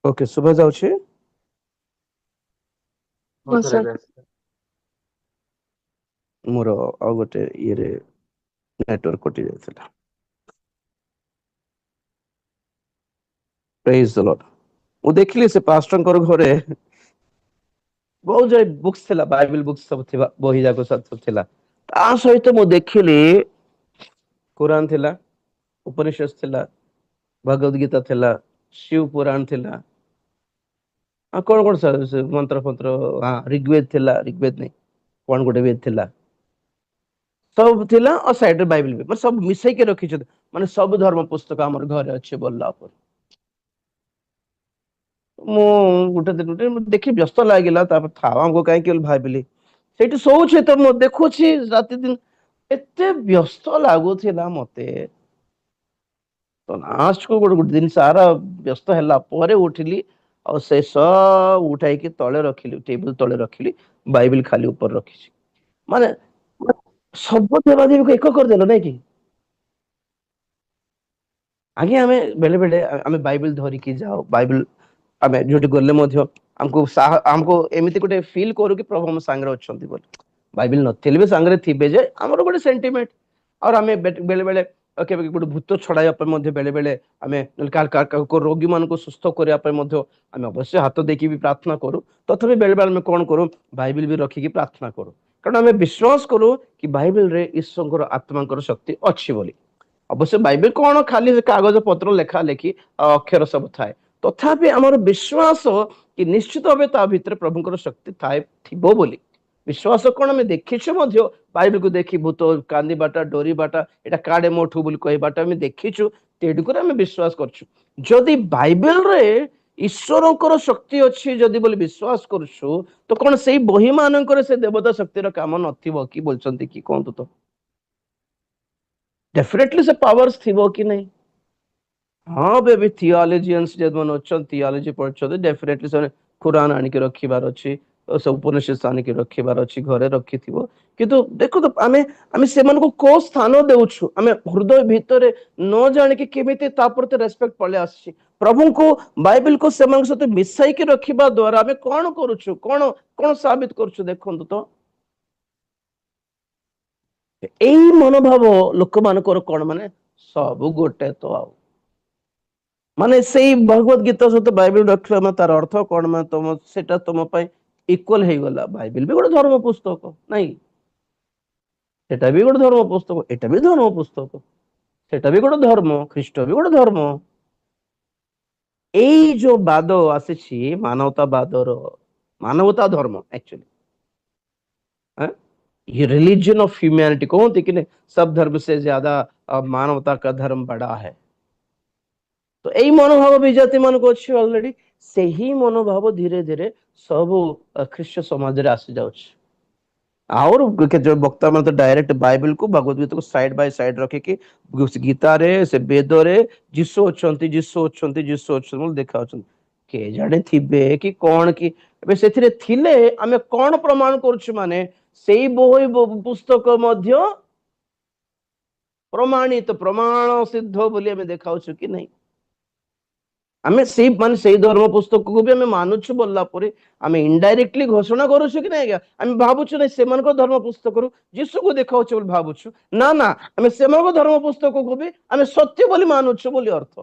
ओके, सुबह जाଉଛି। ହଁ ସାର୍ ଏବେ ଆସିଲା। ମୋର ଆଉ ଗୋଟେ ଇଏରେ ନେଟୱାର୍କ କଟି ଯାଇଥିଲା। ପ୍ରେଜ ଦ ଲର୍ଡ। ମୁଁ ଦେଖିଲି ସେ ପାଷ୍ଟରଙ୍କର ଘରେ ବହୁତ ଯାଏ ବୁକ୍ସ ଥିଲା, ବାଇବେଲ ବୁକ୍ସ ସବୁ ଥିବା, ବହି ଯାକ ସବୁ ଥିଲା। ତା ସହିତ ମୁଁ ଦେଖିଲି କୁରାନ ଥିଲା, ଉପନିଷଦ ଥିଲା, ଭଗବତ ଗୀତା ଥିଲା, ଶିବ ପୁରାଣ ଥିଲା, ଆଉ କଣ କଣ ମନ୍ତ୍ର ଫନ୍ତ୍ର, ହଁ ଋଗ୍ବେଦ ଥିଲା, ଋଗ୍ବେଦ ନାଇଁ କଣ ଗୋଟେ ବେଦ ଥିଲା, ସବୁ ଥିଲା। ଆଉ ସାଇଡରେ ବାଇବେଲ ବି, ମାନେ ସବୁ ମିଶେଇକି ରଖିଛନ୍ତି। ମାନେ ସବୁ ଧର୍ମ ପୁସ୍ତକ ଆମର ଘରେ ଅଛି ବୋଲିଲା ଉପରେ। ମୁଁ ଗୋଟେ ଦିନ ଦେଖି ବ୍ୟସ୍ତ ଲାଗିଲା, ତାପରେ ଥାଉ ଆମକୁ କାହିଁକି ବୋଲି ଭାବିଲି। ସେଇଠି ଶୋଉଛି ତ ମୁଁ ଦେଖୁଛି ରାତି ଦିନ, ଏତେ ବ୍ୟସ୍ତ ଲାଗୁଥିଲା ମତେ। ତ ଲାଷ୍ଟକୁ ଗୋଟେ ଦିନ ସାରା ବ୍ୟସ୍ତ ହେଲା ପରେ ଉଠିଲି, ଆଉ ସେ ସବୁ ଉଠାଇକି ତଳେ ରଖିଲି, ଟେବୁଲ ତଳେ ରଖିଲି, ବାଇବେଲ ଖାଲି ଉପରେ ରଖିଛି। ମାନେ ସବୁ ଦେବାଦେବୀକୁ ଏକ କରିଦେଲ ନାଇଁ କି? ଆଜ୍ଞା ଆମେ ବେଳେ ବେଳେ ଆମେ ବାଇବେଲ ଧରିକି ଯାଉ, ବାଇବେଲ ଆମେ ଯୋଉଠି ଗଲେ ମଧ୍ୟ ଆମକୁ ଏମିତି ଗୋଟେ ଫିଲ୍ କରୁ କି ପ୍ରଭୁ ଆମ ସାଙ୍ଗରେ ଅଛନ୍ତି ବୋଲି। ବାଇବେଲ ନଥିଲେ ବି ସାଙ୍ଗରେ ଥିବେ, ଯେ ଆମର ଗୋଟେ ସେଣ୍ଟିମେଣ୍ଟ। ଆଉ ଆମେ ବେଳେ ବେଳେ କେବେ ଗୋଟେ ଭୂତ ଛଡାଇବା ପାଇଁ ମଧ୍ୟ ବେଳେ ବେଳେ ଆମେ ରୋଗୀ ମାନଙ୍କୁ ସୁସ୍ଥ କରିବା ପାଇଁ ମଧ୍ୟ ଆମେ ଅବଶ୍ୟ ହାତ ଦେଇକି ବି ପ୍ରାର୍ଥନା କରୁ। ତଥାପି ବେଳେ ବେଳେ ଆମେ କଣ କରୁ, ବାଇବେଲ ବି ରଖିକି ପ୍ରାର୍ଥନା କରୁ। କାରଣ ଆମେ ବିଶ୍ୱାସ କରୁ କି ବାଇବେଲରେ ଈଶ୍ୱରଙ୍କର ଆତ୍ମାଙ୍କର ଶକ୍ତି ଅଛି ବୋଲି। ଅବଶ୍ୟ ବାଇବେଲ କଣ ଖାଲି କାଗଜ ପତ୍ର ଲେଖା ଲେଖି ଅକ୍ଷର ସବୁ ଥାଏ, ତଥାପି ଆମର ବିଶ୍ୱାସ କି ନିଶ୍ଚିତ ଭାବେ ତା ଭିତରେ ପ୍ରଭୁଙ୍କର ଶକ୍ତି ଥାଏ, ଥିବ ବୋଲି ବିଶ୍ୱାସ। କଣ ଆମେ ଦେଖିଛୁ ମଧ୍ୟ, ବାଇବେଲକୁ ଦେଖି ଭୂତ କାନ୍ଦିବାଟା, ଡରିବାଟା, ଏଇଟା କାଢେ ମୋଠୁ ବୋଲି କହିବାଟା ଆମେ ଦେଖିଛୁ। ତେଣୁକରି ଆମେ ବିଶ୍ୱାସ କରୁଛୁ। ଯଦି ବାଇବେଲରେ ଈଶ୍ୱରଙ୍କର ଶକ୍ତି ଅଛି ଯଦି ବୋଲି ବିଶ୍ୱାସ କରୁଛୁ, ତ କଣ ସେଇ ବହି ମାନଙ୍କରେ ସେ ଦେବତା ଶକ୍ତିର କାମ ନଥିବ କି? ବୋଲଛନ୍ତି କି? କୁହନ୍ତୁ ତ। डेफिनेटली से पावर्स थिबो कि नहीं? हाँ बेबी थियोलॉजियंस जे मन अछन, थियोलॉजी पढ़छन, डेफिनेटली से कुरान आनि के रखिबार अछि, सब उपनिषद आनिक रखिबार अच्छी घरे रखिथिबो किंतु देखो तो आमे सेमान को को स्थान देउछु आमे हृदय भीतर न जानि कि केमिति ता प्रति रेस्पेक्ट पले आसी प्रभु को बाइबल को सेमान सते मिसाई के रखिबा द्वारा आमे कोन करूछु कोन कोन साबित करूछु देखंतु तो एई मनोभाव लोक मानकर कोन माने सब गोटे तो आ माने सेई भगवत गीता सहित बाइबल रखला म तार अर्थ कोन म तुम सेटा तुम पय इक्वल हे गला बाइबल भी गोटे धर्म पुस्तक नहीं सेटा भी गोटे धर्म पुस्तक एटा भी धर्म पुस्तक सेटा भी गोटे धर्म ख्रीष्ट भी गोटे धर्म एई जो बाद आसी मानवता बादर मानवता धर्म एक्चुअली ये रिलीजन ऑफ ह्यूमैनिटी कहते कि नहीं सब धर्म से ज्यादा मानवता का धर्म बड़ा है तो यही मनोभाव विजाति मान को अच्छी ऑलरेडी से ही मनोभाव धीरे धीरे सब ख्रीष्ट समाज रे आसी जाउछ और जो वक्ता मान तो डायरेक्ट बाइबल को भगवत गीता को साइड बाय साइड रखे कि गीता रे से वेद रे जीसु अछंती जीसु अछंती जीसु अछंती बोल देखा अछंती के जाने थिबे कि कोन कि एबे सेथिरे थिले आमे कोन प्रमाण करछु माने सेई बोई पुस्तक मध्य प्रमाणित प्रमाण सिद्ध बोली आमे देखाउछु कि नहीं आमे सेई मान सेई धर्म पुस्तक को भी आमे मानुछु बोलला परे आमे इनडायरेक्टली घोषणा करूछु कि नहीं आमे भाबुछु नै सेमान को धर्म पुस्तक रु यीशु को देखाउछु बोल भाबुछु ना ना आमे सेमान को धर्म पुस्तक को भी आमे सत्य बोली मानुछु बोली अर्थ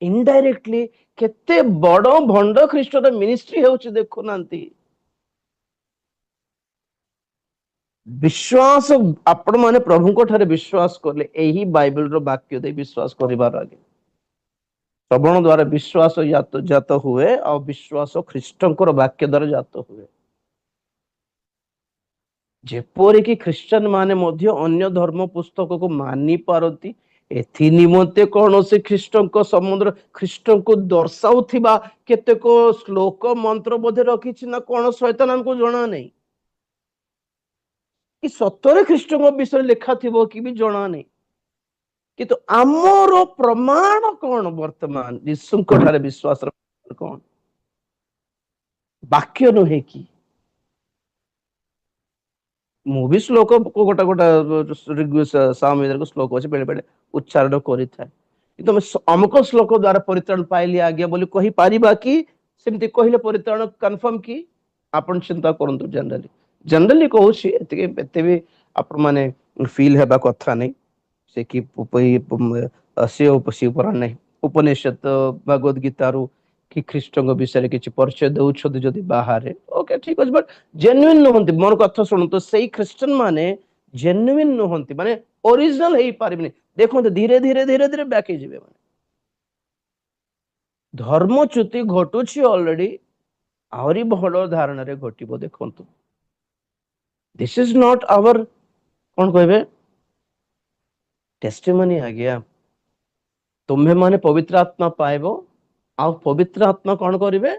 इनडायरेक्टली केते बड़ भंड ख्रीष्टर मिनिस्ट्री हेउछि देखु नांती विश्वास आपण माने प्रभु को ठारे विश्वास करले एही बाइबल रो वाक्य दे विश्वास करिबार आगे श्रवण द्वारा विश्वास जात हुए और विश्वास ख्रीष्टर वाक्य द्वारा जात हुए जेपरि कि ख्रीस्टान माने मध्य अन्य धर्म पुस्तक को मानि पारती एथि निमंते कौन से ख्रीष्टन को समुद्र ख्रीष्टन को दर्शाउथिबा केतेक श्लोक मंत्र बोधे रखी ना कौन शैतान हमको जना नहीं कि सतरे ख्रीष्टन विषय लिखा थिबो कि भी जना नहीं किंतु आमर प्रमाण कौन वर्तमान यीशु ठारे विश्वास कौन वाक्य नुहे कि मु भी श्लोक को गोटा गोटा सामवेद को श्लोक अच्छे बेले बेले उच्चारण करि थाए किंतु अमुक श्लोक द्वारा परित्राण पाइली आज्ञा बोली कहि पारिबा कि सेमति कहिले परित्राण कंफर्म कि आपण चिंता करंतु जनरली जनरली कहूछि एते भी आपण माने फील हेबा कथा नहीं से कि शिव पुराण नहीं उपनिषद भगवत गीता रु कि ख्रीष्टଙ୍କ विषय किछि परिचय दउछथि जदि बाहर ओके ठीक अछि बट जेन्युइन नहंती मोर कथा सुन तो सेही ख्रीष्टन माने जेन्युइन नहंती माने ओरिजिनल हेई पारिबनी देखो धीरे धीरे धीरे धीरे बैक हे जिवे माने धर्मच्युति घटुछि ऑलरेडी आवरी बड़ धारणा रे घटिबो देखंतु दिस इज नॉट आवर कोन कहबे टेस्टिमनी आ गया तुम्हें माने पवित्र आत्मा पाइबो आ पवित्र आत्मा कौन करिवे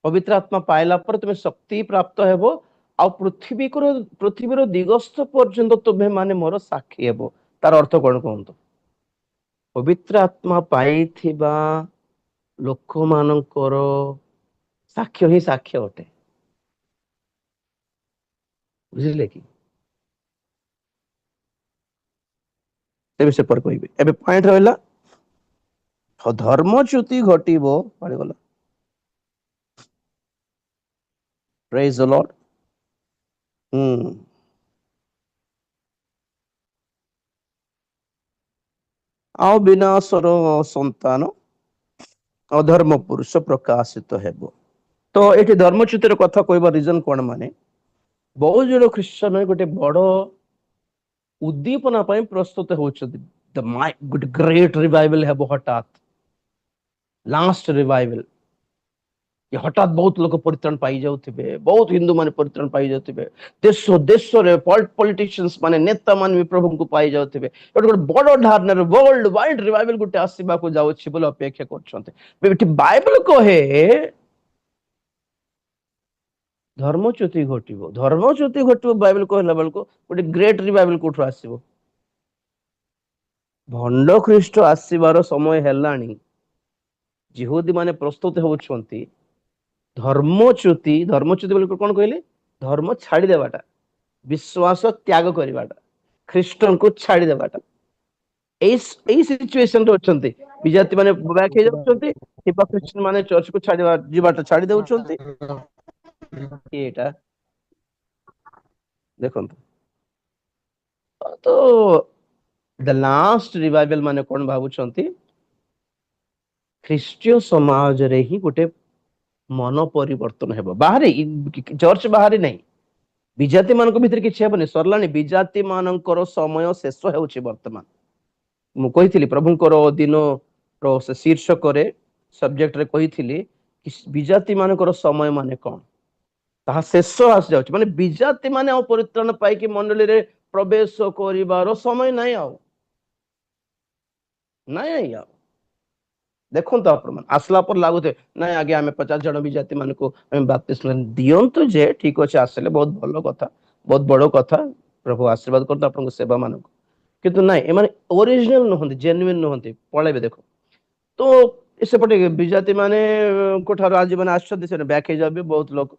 पवित्र आत्मा पाइला पर तुम्हें शक्ति प्राप्त हेबो आ पृथ्वी दिगस्थ पर्यंत तुम्हें माने मोर साक्षी हेबो तार अर्थ कौन कहंतो पवित्र आत्मा पाइथिबा लोक मानकर साक्ष्य ही साक्ष्य अटे बुझिले कि तेबे से पर कहबे एबे पॉइंट रहला धर्मच्युति घटिबो पड़े गला प्रेज द लॉर्ड आ विनाशर संतान अधर्म पुरुष प्रकाशित हेबो तो एठी धर्मच्युतिर कथा कहबा रीजन कोन माने बहुत जण ख्रिस्टियन गोटे बड़ उद्दीपना पय प्रस्तुत होउछथि द गुड ग्रेट रिवाइवल हेबो हठात लास्ट रिवाइवल ये हठात बहुत लोग परित्राण पाई जाउथिबे बहुत हिंदू माने परित्राण पाई जाउथिबे देश देश रे पॉलिटिशियंस माने नेता माने भी प्रभु को पाई जाउथिबे एटा बड़ धारणा वर्ल्ड वाइड रिवाइवल गुटे आसीबा को जाउछि बोले अपेक्षा करछन्ते बेटी बाइबल कहे धर्मच्युति घटिबो बाइबल कहला बेल को गोटे ग्रेट रिवाइवल कोठो आसीबो भंड ख्रीष्ट आसीबार समय हेलानी जिहुदी माने प्रस्तुत होउछन्ती ଧର୍ମଚ୍ୟୁତି ବୋଲି କଣ କହିଲେ? ଧର୍ମ ଛାଡିଦେବାଟା, ବିଶ୍ୱାସ ତ୍ୟାଗ କରିବାଟା, ଖ୍ରୀଷ୍ଟଙ୍କୁ ଛାଡିଦେବାଟା। ଏଇ ସିଚୁଏସନରେ ଅଛନ୍ତି ବିଜାତି ମାନେ, ବ୍ୟାକ୍ ହେଇଯାଉଛନ୍ତି, ହିପୋକ୍ରିଟ ମାନେ ଚର୍ଚ୍ଚକୁ ଯିବାଟା ଛାଡି ଦଉଛନ୍ତି। ଏଇଟା ଦେଖନ୍ତୁ, ତ ଦ ଲାଷ୍ଟ ରିଭାଇଭାଲ ମାନେ କଣ ଭାବୁଛନ୍ତି? ଖ୍ରୀଷ୍ଟୀୟ ସମାଜରେ ହିଁ ଗୋଟେ ମନ ପରିବର୍ତ୍ତନ ହେବ, ବାହାରେ ଚର୍ଚ୍ଚ ବାହାରେ ନାହିଁ। ବିଜାତି ମାନଙ୍କ ଭିତରେ କିଛି ହେବନି, ସରିଲାଣି। ବିଜାତି ମାନଙ୍କର ସମୟ ଶେଷ ହେଉଛି ବର୍ତ୍ତମାନ। ମୁଁ କହିଥିଲି ପ୍ରଭୁଙ୍କର ଦିନର ଶୀର୍ଷକରେ ସବଜେକ୍ଟରେ କହିଥିଲି କି ବିଜାତି ମାନଙ୍କର ସମୟ ମାନେ କଣ, ତାହା ଶେଷ ଆସିଯାଉଛି। ମାନେ ବିଜାତି ମାନେ ଆଉ ପରିତ୍ରାଣ ପାଇକି ମଣ୍ଡଳୀରେ ପ୍ରବେଶ କରିବାର ସମୟ ନାହିଁ ଆଉ, ନାଇଁ ଆଉ। ଦେଖନ୍ତୁ ଆପଣ ମାନେ ଆସିଲା ପରେ ଲାଗୁଥିବେ ନାଇଁ ଆଜ୍ଞା ଆମେ 50 ଜଣ ବିଜାତି ମାନଙ୍କୁ ଆମେ ବାପ୍ତିସ୍ମ ଦିଅନ୍ତୁ, ଯେ ଠିକ ଅଛି ଆସିଲେ ବହୁତ ଭଲ କଥା, ବହୁତ ବଡ କଥା, ପ୍ରଭୁ ଆଶୀର୍ବାଦ କରନ୍ତୁ ଆପଣଙ୍କ ସେବା ମାନଙ୍କୁ। କିନ୍ତୁ ନାଇଁ, ଏମାନେ ଓରିଜିନାଲ ନୁହନ୍ତି, ଜେନ୍ୟୁଇନ ନୁହନ୍ତି, ପଳେଇବେ। ଦେଖ ତ ସେପଟେ ବିଜାତି ମାନେ ଠାରୁ ଆଜି ମାନେ ଆସୁଛନ୍ତି, ସେ ବ୍ୟାକ୍ ହେଇଯାବେ। ବହୁତ ଲୋକ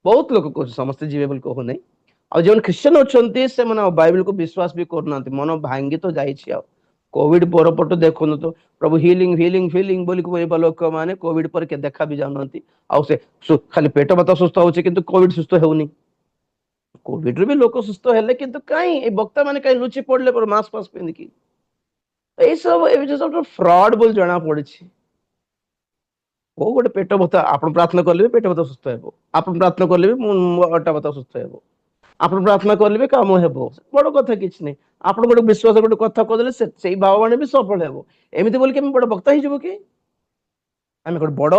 କହୁଛନ୍ତି, ସମସ୍ତେ ଯିବେ ବୋଲି କହୁନାହିଁ। ଆଉ ଯେଉଁମାନେ ଖ୍ରୀଷ୍ଟିଆନ ଅଛନ୍ତି ସେମାନେ ଆଉ ବାଇବଲକୁ ବିଶ୍ୱାସ ବି କରୁନାହାନ୍ତି, ମନ ଭାଙ୍ଗି ତ ଯାଇଛି ଆଉ। କୋଭିଡ ପରପଟୁ ଦେଖନ୍ତୁ ତ ପ୍ରଭୁ ହିଲିଂ ହିଲିଂ ଫିଲିଂ ବୋଲି କହିବା ଲୋକମାନେ କୋଭିଡ ପରେ ଦେଖା ବି ଯାଉନାହାନ୍ତି। ଆଉ ସେ ଖାଲି ପେଟ ଭାତ ସୁସ୍ଥ ହଉଛି କିନ୍ତୁ କୋଭିଡ ସୁସ୍ଥ ହେଉନି। କୋଭିଡରେ ବି ଲୋକ ସୁସ୍ଥ ହେଲେ, କିନ୍ତୁ କାଇଁ ଏଇ ବକ୍ତା ମାନେ କାଇଁ ଲୁଚି ପଡିଲେ ମାସ୍କ ଫାସ୍କ ପିନ୍ଧିକି? ଏଇସବୁ ଏ ସବୁ ଫ୍ରଡ ବୋଲି ଜଣା ପଡିଛି। କୋଉ ଗୋଟେ ପେଟ ବଥା, ଆପଣ ପ୍ରାର୍ଥନା କଲେ ବି ପେଟ ବଥା ସୁସ୍ଥ ହେବ, ଆପଣ ପ୍ରାର୍ଥନା କଲେ ବି ଅଣ୍ଟା ବଥା ସୁସ୍ଥ ହେବ, ଆପଣ ପ୍ରାର୍ଥନା କଲେ ବି କାମ ହେବ, ବଡ କଥା କିଛି ନାହିଁ। ଆପଣ ଗୋଟେ ବିଶ୍ୱାସ ଗୋଟେ କଥା କହିଦେଲେ ସେଇ ଭାବବାଣୀ ବି ସଫଳ ହେବ। ଏମିତି ବୋଲି କେମିତି ବଡ ବକ୍ତା ହେଇଯିବ କି? ଆମେ ଗୋଟେ ବଡ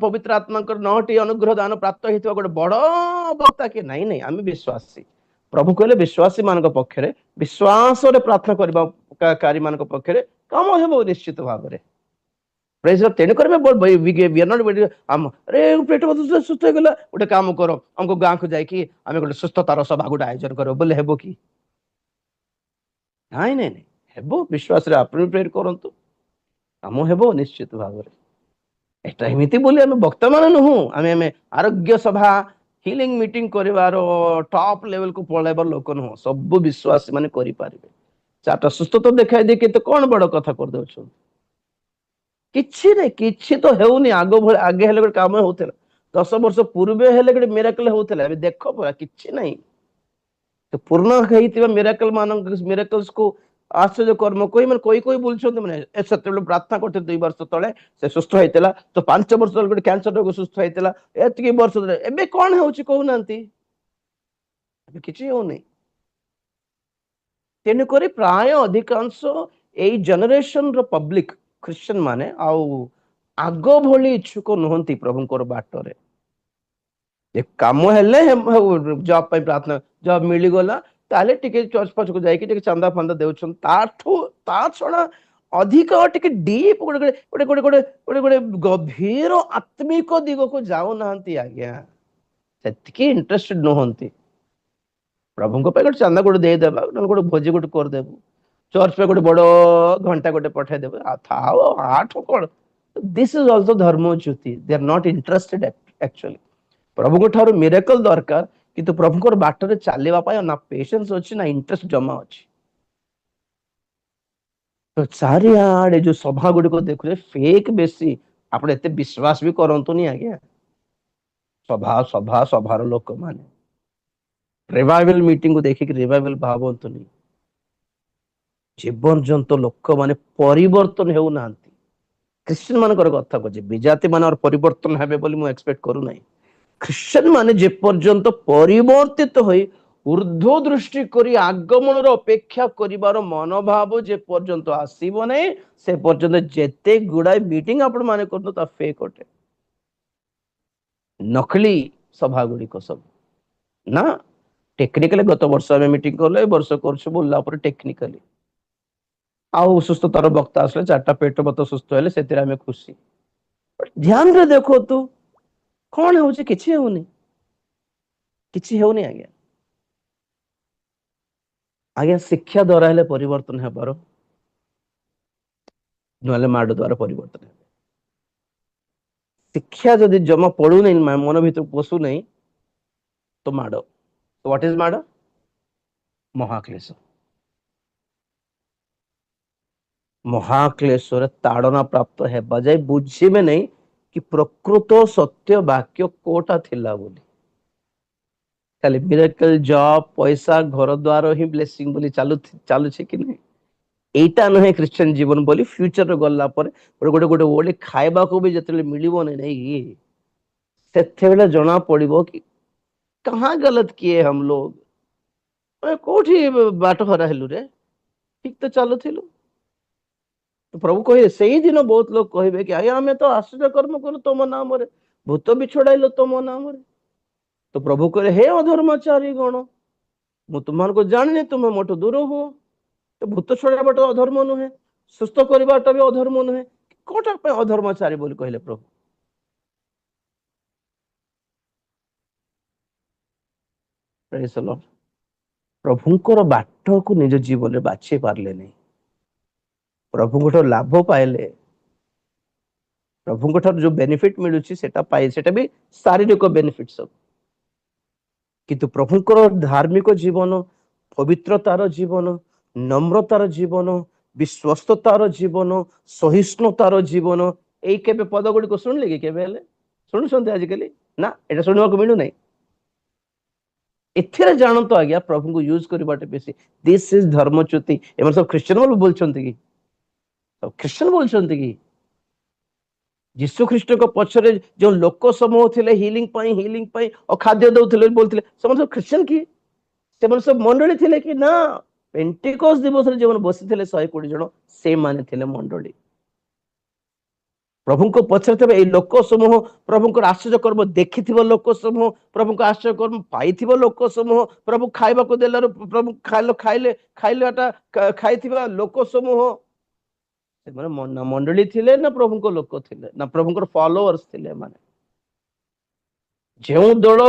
ପବିତ୍ର ଆତ୍ମାଙ୍କର 9ଟି ଅନୁଗ୍ରହ ଦାନ ପ୍ରାପ୍ତ ହେଇଥିବା ଗୋଟେ ବଡ ବକ୍ତା କି? ନାଇଁ ନାଇଁ, ଆମେ ବିଶ୍ୱାସୀ। ପ୍ରଭୁ କହିଲେ ବିଶ୍ୱାସୀ ମାନଙ୍କ ପକ୍ଷରେ, ବିଶ୍ୱାସରେ ପ୍ରାର୍ଥନା କରିବା କାରୀ ମାନଙ୍କ ପକ୍ଷରେ କାମ ହେବ ନିଶ୍ଚିତ ଭାବରେ। ତେଣୁକରି ପେଟ ସୁସ୍ଥ ହେଇଗଲା, ଗୋଟେ କାମ କର ଆମକୁ ଗାଁକୁ ଯାଇକି ଆମେ ଗୋଟେ ସୁସ୍ଥତାର ସଭା ଗୋଟେ ଆୟୋଜନ କର ବୋଲେ ହେବ କି? ନାଇଁ ନାଇଁ ନାଇଁ, ହେବ। ବିଶ୍ୱାସରେ ଆପଣ ପ୍ରେର କରନ୍ତୁ, କାମ ହେବ ନିଶ୍ଚିତ ଭାବରେ। ଏଟା ଏମିତି ବୋଲି ଆମେ ବକ୍ତା ମାନେ ନୁହଁ, ଆମେ ଆରୋଗ୍ୟ ସଭା ହିଲିଂ ମିଟିଂ କରିବାର ଟପ ଲେଭେଲକୁ ପଳେଇବାର ଲୋକ ନୁହଁ। ସବୁ ବିଶ୍ୱାସୀ ମାନେ କରିପାରିବେ। ଚାରିଟା ସୁସ୍ଥତା ଦେଖାଇ ଦେଇ କେତେ କଣ ବଡ କଥା କରିଦଉଛନ୍ତି? କିଛି ନାହିଁ, କିଛି ତ ହେଉନି ଆଗ ଭଳି। ଆଗେ ହେଲେ ଗୋଟେ କାମ ହଉଥିଲା, 10 ବର୍ଷ ପୂର୍ବେ ହେଲେ ଗୋଟେ ମିରାକଲ ହଉଥିଲା। ଏବେ ଦେଖ ପରା କିଛି ନାହିଁ। ପୂର୍ଣ୍ଣ ହେଇଥିବା ମିରାକଲକୁ ଆଶ୍ଚର୍ଯ୍ୟ କର୍ମ କହି ବୁଲୁଛନ୍ତି। ମାନେ ସେତେବେଳେ ପ୍ରାର୍ଥନା କରୁଥିଲେ 2 ବର୍ଷ ତଳେ ସେ ସୁସ୍ଥ ହେଇଥିଲା, ତ 5 ବର୍ଷ ତଳେ ଗୋଟେ କ୍ୟାନ୍ସର ରୋଗ ସୁସ୍ଥ ହେଇଥିଲା, ଏତିକି ବର୍ଷ ତଳେ। ଏବେ କଣ ହଉଛି କହୁନାହାନ୍ତି? ଏବେ କିଛି ହଉନି। ତେଣୁକରି ପ୍ରାୟ ଅଧିକାଂଶ ଏଇ ଜେନେରେସନର ପବ୍ଲିକ ଖ୍ରୀଷ୍ଟିଆନ ମାନେ ଆଉ ଆଗ ଭଳି ଇଚ୍ଛୁକ ନୁହନ୍ତି ପ୍ରଭୁଙ୍କର ବାଟରେ। କାମ ହେଲେ ଜବ ପାଇଁ ପ୍ରାର୍ଥନା, ଜବ ମିଳିଗଲା ତାହେଲେ ଟିକେ ଚର୍ଚ୍ଚ ଫର୍ଚ୍ଚକୁ ଯାଇକି ଟିକେ ଚାନ୍ଦା ଫାନ୍ଦା ଦେଉଛନ୍ତି। ତା ଛଡା ଅଧିକ ଟିକେ ଡିପ୍ ଗୋଟେ ଗଭୀର ଆତ୍ମିକ ଦିଗକୁ ଯାଉନାହାନ୍ତି ଆଜ୍ଞା। ସେତିକି ଇଣ୍ଟରେଷ୍ଟେଡ ନୁହନ୍ତି। ପ୍ରଭୁଙ୍କ ପାଇଁ ଗୋଟେ ଚାନ୍ଦା ଗୋଟେ ଦେଇଦେବା, ନହେଲେ ଗୋଟେ ଭୋଜି ଗୋଟେ କରିଦେବୁ, ଚର୍ଚ୍ଚ ପାଇଁ ଗୋଟେ ବଡ ଘଣ୍ଟା ଗୋଟେ ପଠେଇଦେବେ, ଆଉ ଆଠୁ କଣ? ଦିସ୍ ଇଜ ଅଲସୋ ଧର୍ମଚ୍ୟୁତି। They are not interested actually. ପ୍ରଭୁଙ୍କ ଠାରୁ ମିରାକଲ ଦରକାର, କିନ୍ତୁ ପ୍ରଭୁଙ୍କର ବାଟରେ ଚାଲିବା ପାଇଁ ନା ପେସେନ୍ସ ଅଛି, ନା ଇଣ୍ଟରେଷ୍ଟ ଜମା ଅଛି। ତ ଚାରିଆଡେ ଯୋଉ ସଭା ଗୁଡିକ ଦେଖୁଛେ ଫେକ୍ ବେଶୀ। ଆପଣ ଏତେ ବିଶ୍ୱାସ ବି କରନ୍ତୁନି ଆଜ୍ଞା। ସଭାର ଲୋକମାନେ ରିଭାଇଭାଲ ମିଟିଂକୁ ଦେଖିକି ରିଭାଇଭାଲ ଭାବନ୍ତୁନି। ଜୀବନଜନ୍ତ ଲୋକମାନେ ପରିବର୍ତ୍ତନ ହେଉନାହାନ୍ତି। ଖ୍ରୀଷ୍ଟିଆନ ମାନଙ୍କର କଥା କହୁଛି, ବିଜାତି ମାନଙ୍କର ପରିବର୍ତ୍ତନ ହେବେ ବୋଲି ମୁଁ ଏକ୍ସପେକ୍ଟ କରୁନାହିଁ। ଖ୍ରୀଷ୍ଟିଆନ ମାନେ ଯେ ପର୍ଯ୍ୟନ୍ତ ପରିବର୍ତ୍ତିତ ହୋଇ ଉର୍ଦ୍ଧ୍ୱ ଦୃଷ୍ଟି କରି ଆଗମନର ଅପେକ୍ଷା କରିବାର ମନୋଭାବ ଯେ ପର୍ଯ୍ୟନ୍ତ ଆସିବ ନାହିଁ, ସେ ପର୍ଯ୍ୟନ୍ତ ଯେତେ ଗୁଡାଏ ମିଟିଂ ଆପଣ ମାନେ କରନ୍ତୁ ତା ଫେକ୍ ଅଟେ। ନକଲି ସଭା ଗୁଡିକ ସବୁ ନା ଟେକ୍ନିକାଲି। ଗତ ବର୍ଷ ଆମେ ମିଟିଂ କଲେ, ଏ ବର୍ଷ କରୁଛୁ ବୋଲିଲା ପରେ ଟେକ୍ନିକାଲି। ଆଉ ସୁସ୍ଥତାର ବକ୍ତା ଆସିଲେ 4ଟା ପେଟ ବଥ ସୁସ୍ଥ ହେଲେ ସେଥିରେ ଆମେ ଖୁସି। ଧ୍ୟାନରେ ଦେଖନ୍ତୁ କଣ ହଉଛି? କିଛି ହଉନି, କିଛି ହଉନି ଆଜ୍ଞା। ଆଜ୍ଞା ଶିକ୍ଷା ଦ୍ଵାରା ହେଲେ ପରିବର୍ତ୍ତନ ହେବାର, ନହେଲେ ମାଡ ଦ୍ଵାରା ପରିବର୍ତ୍ତନ ହେବ। ଶିକ୍ଷା ଯଦି ଜମା ପଡୁନି, ମନ ଭିତରୁ ପଶୁ ନାହିଁ, ତ ମାଡ। ହ୍ୱାଟ ଇଜ ମାଡ? ମହାକ୍ଲେଶ। ମହାକ୍ଲେଶରେ ତାଡନା ପ୍ରାପ୍ତ ହେବା ଯାଏ ବୁଝିବେ ନାହିଁ କି ପ୍ରକୃତ ସତ୍ୟ ବାକ୍ୟ କୋଉଟା ଥିଲା ବୋଲି। ଖାଲି ମିରାକଲ, ଜବ୍, ପଇସା, ଘର ଦ୍ୱାର ହିଁ ବ୍ଲେସିଂ ବୋଲି ଚାଲୁଛି କି ନାହିଁ? ଏଇଟା ନୁହେଁ ଖ୍ରୀଷ୍ଟିଆନ ଜୀବନ ବୋଲି। ଫ୍ୟୁଚରରେ ଗଲା ପରେ ଗୋଟେ ଗୋଟେ ଓଳି ଖାଇବାକୁ ବି ଯେତେବେଳେ ମିଳିବନି ନାଇଁ, ସେତେବେଳେ ଜଣା ପଡିବ କି କାହା ଗଲତ କିଏ ହମ ଲୋଗ, କୋଉଠି ବାଟ ହରା ହେଲୁ ରେ, ଠିକ ତ ଚାଲୁଥିଲୁ। ପ୍ରଭୁ କହିବେ, ସେଇଦିନ ବହୁତ ଲୋକ କହିବେ କି ଆଜ୍ଞା ଆମେ ତ ଆଶ୍ଚର୍ଯ୍ୟ କର୍ମ କଲୁ ତମ ନାମରେ, ଭୂତ ବି ଛଡାଇଲୁ ତମ ନାମରେ। ତ ପ୍ରଭୁ କହିଲେ, ହେ ଅଧର୍ମଚାରୀ ଗଣ, ମୁଁ ତୁମମାନଙ୍କୁ ଜାଣିନି, ତୁମେ ମୋଠୁ ଦୂର ହୁଅ। ତ ଭୂତ ଛଡାଇବାଟା ଅଧର୍ମ ନୁହେଁ, ସୁସ୍ଥ କରିବାଟା ବି ଅଧର୍ମ ନୁହେଁ, କୋଉଟା ପାଇଁ ଅଧର୍ମଚାରୀ ବୋଲି କହିଲେ ପ୍ରଭୁ? Praise the Lord। ପ୍ରଭୁଙ୍କର ବାଟକୁ ନିଜ ଜୀବନରେ ବାଛି ପାରିଲେନି, ପ୍ରଭୁଙ୍କଠୁ ଲାଭ ପାଇଲେ, ପ୍ରଭୁଙ୍କ ଠାରୁ ଯୋଉ ବେନିଫିଟ ମିଳୁଛି ସେଟା ବି ଶାରୀରିକ ବେନିଫିଟ ସବୁ। କିନ୍ତୁ ପ୍ରଭୁଙ୍କର ଧାର୍ମିକ ଜୀବନ, ପବିତ୍ରତାର ଜୀବନ, ନମ୍ରତାର ଜୀବନ, ବିଶ୍ୱସ୍ତତାର ଜୀବନ, ସହିଷ୍ଣୁତାର ଜୀବନ, ଏଇ କେବେ ପଦ ଗୁଡିକ ଶୁଣିଲେ କି କେବେ ହେଲେ? ଶୁଣୁଛନ୍ତି ଆଜିକାଲି? ନା, ଏଟା ଶୁଣିବାକୁ ମିଳୁନାହିଁ। ଏଥିରେ ଜାଣନ୍ତୁ ଆଜ୍ଞା, ପ୍ରଭୁଙ୍କୁ ୟୁଜ କରିବାଟେ ବେଶୀ। ଦିସ୍ ଇଜ ଧର୍ମଚ୍ୟୁତି। ଏମାନେ ସବୁ ଖ୍ରୀଷ୍ଟିଆନ ବୋଲି ବୋଲୁଛନ୍ତି କି? ସବୁ ଖ୍ରୀଷ୍ଟିଆନ ବୋଲୁଛନ୍ତି କି? ଯୀଶୁ ଖ୍ରୀଷ୍ଟଙ୍କ ପଛରେ ଯୋଉ ଲୋକ ସମୂହ ଥିଲେ ହିଲିଂ ପାଇଁ ଅଖାଦ୍ୟ ଦଉଥିଲେ ବୋଲୁଥିଲେ, ସେମାନେ ସବୁ ଖ୍ରୀଷ୍ଟିଆନ କି? ସେମାନେ ସବୁ ମଣ୍ଡଳୀ ଥିଲେ କି? ନା, ପେଣ୍ଟିକୋସ୍ତ ଦିବସରେ ଯେଉଁମାନେ ବସିଥିଲେ 120 ଜଣ, ସେମାନେ ଥିଲେ ମଣ୍ଡଳୀ। ପ୍ରଭୁଙ୍କ ପଛରେ ଥିବା ଏଇ ଲୋକ ସମୂହ, ପ୍ରଭୁଙ୍କର ଆଶ୍ଚର୍ଯ୍ୟ କର୍ମ ଦେଖିଥିବା ଲୋକ ସମୂହ, ପ୍ରଭୁଙ୍କ ଆଶ୍ଚର୍ଯ୍ୟ କର୍ମ ପାଇଥିବା ଲୋକ ସମୂହ, ପ୍ରଭୁ ଖାଇବାକୁ ଦେଲାରୁ ପ୍ରଭୁ ଖାଇଲେଟା ଖାଇଥିବା ଲୋକ ସମୂହ, ସେମାନେ ନା ମଣ୍ଡଳୀ ଥିଲେ ନା ପ୍ରଭୁଙ୍କ ଲୋକ ଥିଲେ, ନା ପ୍ରଭୁଙ୍କର ଫଲୋଅର୍ସ ଥିଲେ ଏମାନେ। ଯେଉଁ ଦଳ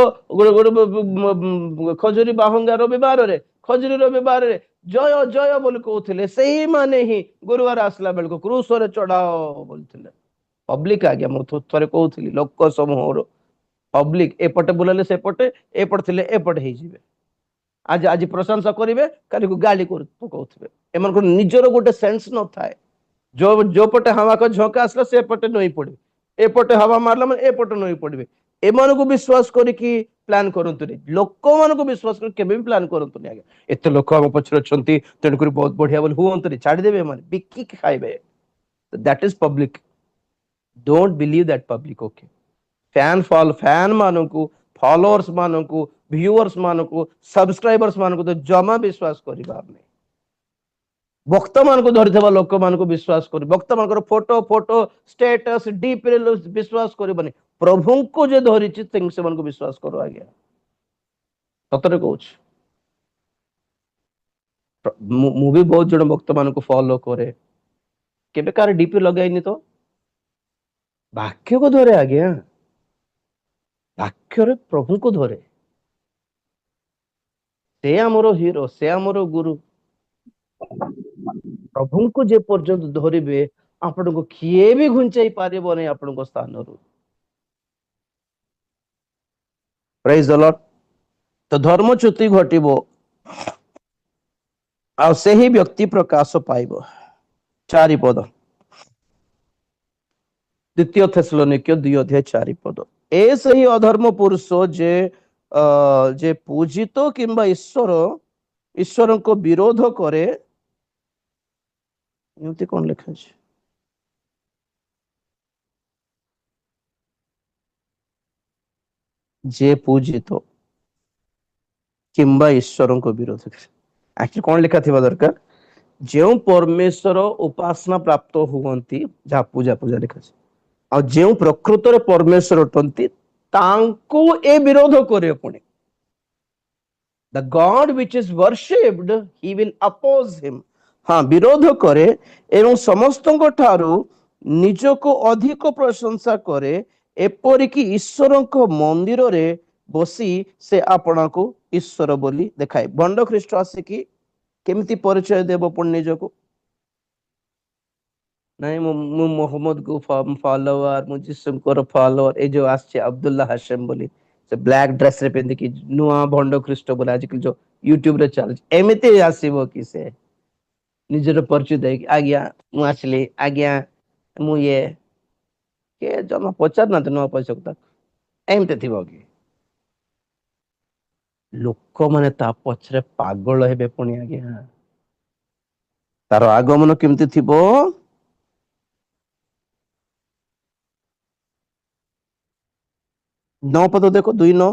ଖଜୁରୀ ବାହୁଙ୍ଗା ରବିବାରରେ, ଖଜୁରୀ ରବିବାରରେ ଜୟ ଜୟ ବୋଲି କହୁଥିଲେ, ସେଇମାନେ ହିଁ ଗୁରୁବାର ଆସିଲା ବେଳକୁ କ୍ରୁଶରେ ଚଢାଅ ବୋଲୁଥିଲେ। ପବ୍ଲିକ ଆଜ୍ଞା, ମୁଁ ଥରେ କହୁଥିଲି, ଲୋକ ସମୂହର ପବ୍ଲିକ ଏପଟେ ବୁଲେଇଲେ ସେପଟେ, ଏପଟେ ଥିଲେ ଏପଟେ ହେଇଯିବେ। ଆଜି ପ୍ରଶଂସା କରିବେ, କାଲିକୁ ଗାଳି ପକଉଥିବେ। ଏମାନଙ୍କର ନିଜର ଗୋଟେ ସେନ୍ସ ନଥାଏ। ଯୋଉ ପଟେ ହାୱାକ ଝୋଁକା ଆସିଲା ସେପଟେ ନଇଁ ପଡିବେ, ଏପଟେ ହାୱା ମାରିଲା ମାନେ ଏପଟେ ନଇଁ ପଡିବେ। ଏମାନଙ୍କୁ ବିଶ୍ୱାସ କରିକି ପ୍ଲାନ କରନ୍ତୁନି, ଲୋକମାନଙ୍କୁ ବିଶ୍ୱାସ କରି କେବେ ବି ପ୍ଲାନ କରନ୍ତୁନି ଆଜ୍ଞା। ଏତେ ଲୋକ ଆମ ପଛରେ ଅଛନ୍ତି, ତେଣୁକରି ବହୁତ ବଢିଆ ବୋଲି ହୁଅନ୍ତୁନି, ଛାଡିଦେବେ ଏମାନେ, ବିକିକି ଖାଇବେ। That is public. Don't believe that public. Okay, fan ମାନଙ୍କୁ, ଫଲୋଅର୍ସ ମାନଙ୍କୁ, ଭିଉଅର୍ସ ମାନଙ୍କୁ, ସବସ୍କ୍ରାଇବର୍ସ ମାନଙ୍କୁ ତ ଜମା ବିଶ୍ୱାସ କରିବାର ନାହିଁ। ବକ୍ତା ମାନଙ୍କୁ ଧରିଥିବା ଲୋକମାନଙ୍କୁ ବିଶ୍ୱାସ କର, ବକ୍ତା ମାନଙ୍କର ଫଟୋ ଷ୍ଟେଟସ ଡିପିରେ ବିଶ୍ୱାସ କରିବନି। ପ୍ରଭୁଙ୍କୁ ଯେ ଧରିଛି ସେମାନଙ୍କୁ ବିଶ୍ୱାସ କର ଆଜ୍ଞା, ସତରେ କହୁଛି। ମୁଁ ବି ବହୁତ ଜଣ ଭକ୍ତ ମାନଙ୍କୁ ଫଲୋ କରେ, କେବେ କାହାର ଡିପି ଲଗାଇନି ତ। ବାକ୍ୟକୁ ଧରେ ଆଜ୍ଞା, ବାକ୍ୟରେ ପ୍ରଭୁଙ୍କୁ ଧରେ। ସେ ଆମର ହିରୋ, ସେ ଆମର ଗୁରୁ। ପ୍ରଭୁଙ୍କୁ ଯେ ପର୍ଯ୍ୟନ୍ତ ଧରିବେ, ଆପଣଙ୍କୁ କିଏ ବି ଘୁଞ୍ଚେଇ ପାରିବ ନାହିଁ ଆପଣଙ୍କ ସ୍ଥାନରୁ। ପ୍ରେଜ୍ ଦ ଲର୍ଡ। ତ ଧର୍ମଚ୍ୟୁତି ଘଟିବ, ଆଉ ସେହି ବ୍ୟକ୍ତି ପ୍ରକାଶ ପାଇବ। 4 ପଦ, ଦ୍ୱିତୀୟ ଥେସଲୋନିକ୍ୟ 2:4। ଏ ସେହି ଅଧର୍ମ ପୁରୁଷ ଯେ ପୂଜିତ କିମ୍ବା ଈଶ୍ୱରଙ୍କ ବିରୋଧ କରେ। ଏମିତି କଣ ଲେଖା ଅଛି? ଯେ ପୂଜିତ କିମ୍ବା ଈଶ୍ୱରଙ୍କ ବିରୋଧ କରେ। ଆକ୍ଚୁଆଲି କଣ ଲେଖା ଥିବା ଦରକାର? ଯେଉଁ ପରମେଶ୍ୱର ଉପାସନା ପ୍ରାପ୍ତ ହୁଅନ୍ତି, ଯାହା ପୂଜା ଲେଖାଛି, ଆଉ ଯେଉଁ ପ୍ରକୃତରେ ପରମେଶ୍ୱର ଅଟନ୍ତି, ତାଙ୍କୁ ଏ ବିରୋଧ କରେ। ପୁଣି the God which is worshipped, he will oppose him। ହଁ, ବିରୋଧ କରେ ଏବଂ ସମସ୍ତଙ୍କ ଠାରୁ ନିଜକୁ ଅଧିକ ପ୍ରଶଂସା କରେ, ଏପରିକି ଈଶ୍ୱରଙ୍କ ମନ୍ଦିରରେ ବସି ସେ ଆପଣଙ୍କୁ ଈଶ୍ୱର ବୋଲି ଦେଖାଏ। ଭଣ୍ଡ ଖ୍ରୀଷ୍ଟ ଆସିକି କେମିତି ପରିଚୟ ଦେବ ପୁଣି ନିଜକୁ? ନାଇଁ ମୁଁ ମୋହମ୍ମଦ କୁ ଫଲୋଅର, ମୁଁ ଯୀଶୁଙ୍କର ଫଲୋଅର, ଏଇ ଯୋଉ ଆସିଛି ଅବଦୁଲ୍ଲା ହାସେମ ବୋଲି, ସେ ବ୍ଲାକ ଡ୍ରେସ ରେ ପିନ୍ଧିକି ନୂଆ ଭଣ୍ଡ ଖ୍ରୀଷ୍ଟ ବୋଲି ଆଜିକାଲି ଯୋଉ ୟୁଟ୍ୟୁବ ରେ ଚାଲୁଛି, ଏମିତି ଆସିବ କି ସେ ନିଜର ପରିଚୟ ଦେଇକି ଆଜ୍ଞା ମୁଁ ଆସିଲି, ଆଜ୍ଞା ମୁଁ ଇଏ, କିଏ ଜମା ପଚାରୁ ନାହାନ୍ତି ନୂଆ ପଇସାକୁ ତାକୁ, ଏମିତି ଥିବ କି? ଲୋକମାନେ ତା ପଛରେ ପାଗଳ ହେବେ ପୁଣି ଆଜ୍ଞା। ତାର ଆଗମନ କେମିତି ଥିବ? 9 ପଦ ଦେଖ, 2:9।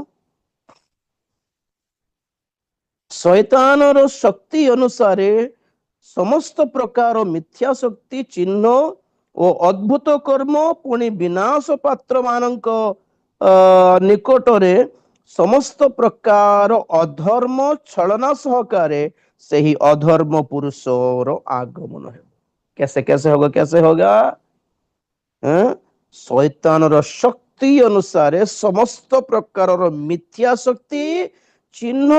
ଶୈତାନର ଶକ୍ତି ଅନୁସାରେ ସମସ୍ତ ପ୍ରକାର ମିଥ୍ୟା ଶକ୍ତି, ଚିହ୍ନ ଓ ଅଦ୍ଭୁତ କର୍ମ, ପୁଣି ବିନାଶ ପାତ୍ର ମାନଙ୍କ ନିକଟରେ ସମସ୍ତ ପ୍ରକାର ଅଧର୍ମ ଛଳନା ସହକାରେ ସେହି ଅଧର୍ମ ପୁରୁଷର ଆଗମନ ହେବ। कैसे होगा, कैसे होगा? ଶୈତାନର ଶକ୍ତି ଅନୁସାରେ ସମସ୍ତ ପ୍ରକାରର ମିଥ୍ୟା ଶକ୍ତି, ଚିହ୍ନ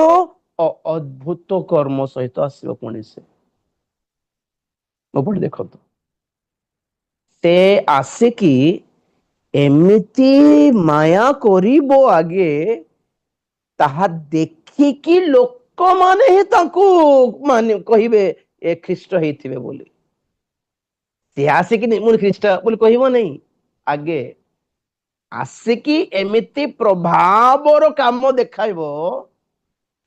ଓ ଅଦ୍ଭୁତ କର୍ମ ସହିତ ଆସିବ ପୁଣି ସେ। ମୋ ପଟେ ଦେଖନ୍ତୁ, ସେ ଆସିକି ଏମିତି ମାୟା କରିବ ଆଗେ, ତାହା ଦେଖିକି ଲୋକମାନେ ହିଁ ତାଙ୍କୁ ମାନେ କହିବେ ଏ ଖ୍ରୀଷ୍ଟ ହେଇଥିବେ ବୋଲି। ସିଏ ଆସିକି ମୁଁ ଖ୍ରୀଷ୍ଟ ବୋଲି କହିବ ନାହିଁ, ଆଗେ ଆସିକି ଏମିତି ପ୍ରଭାବର କାମ ଦେଖାଇବ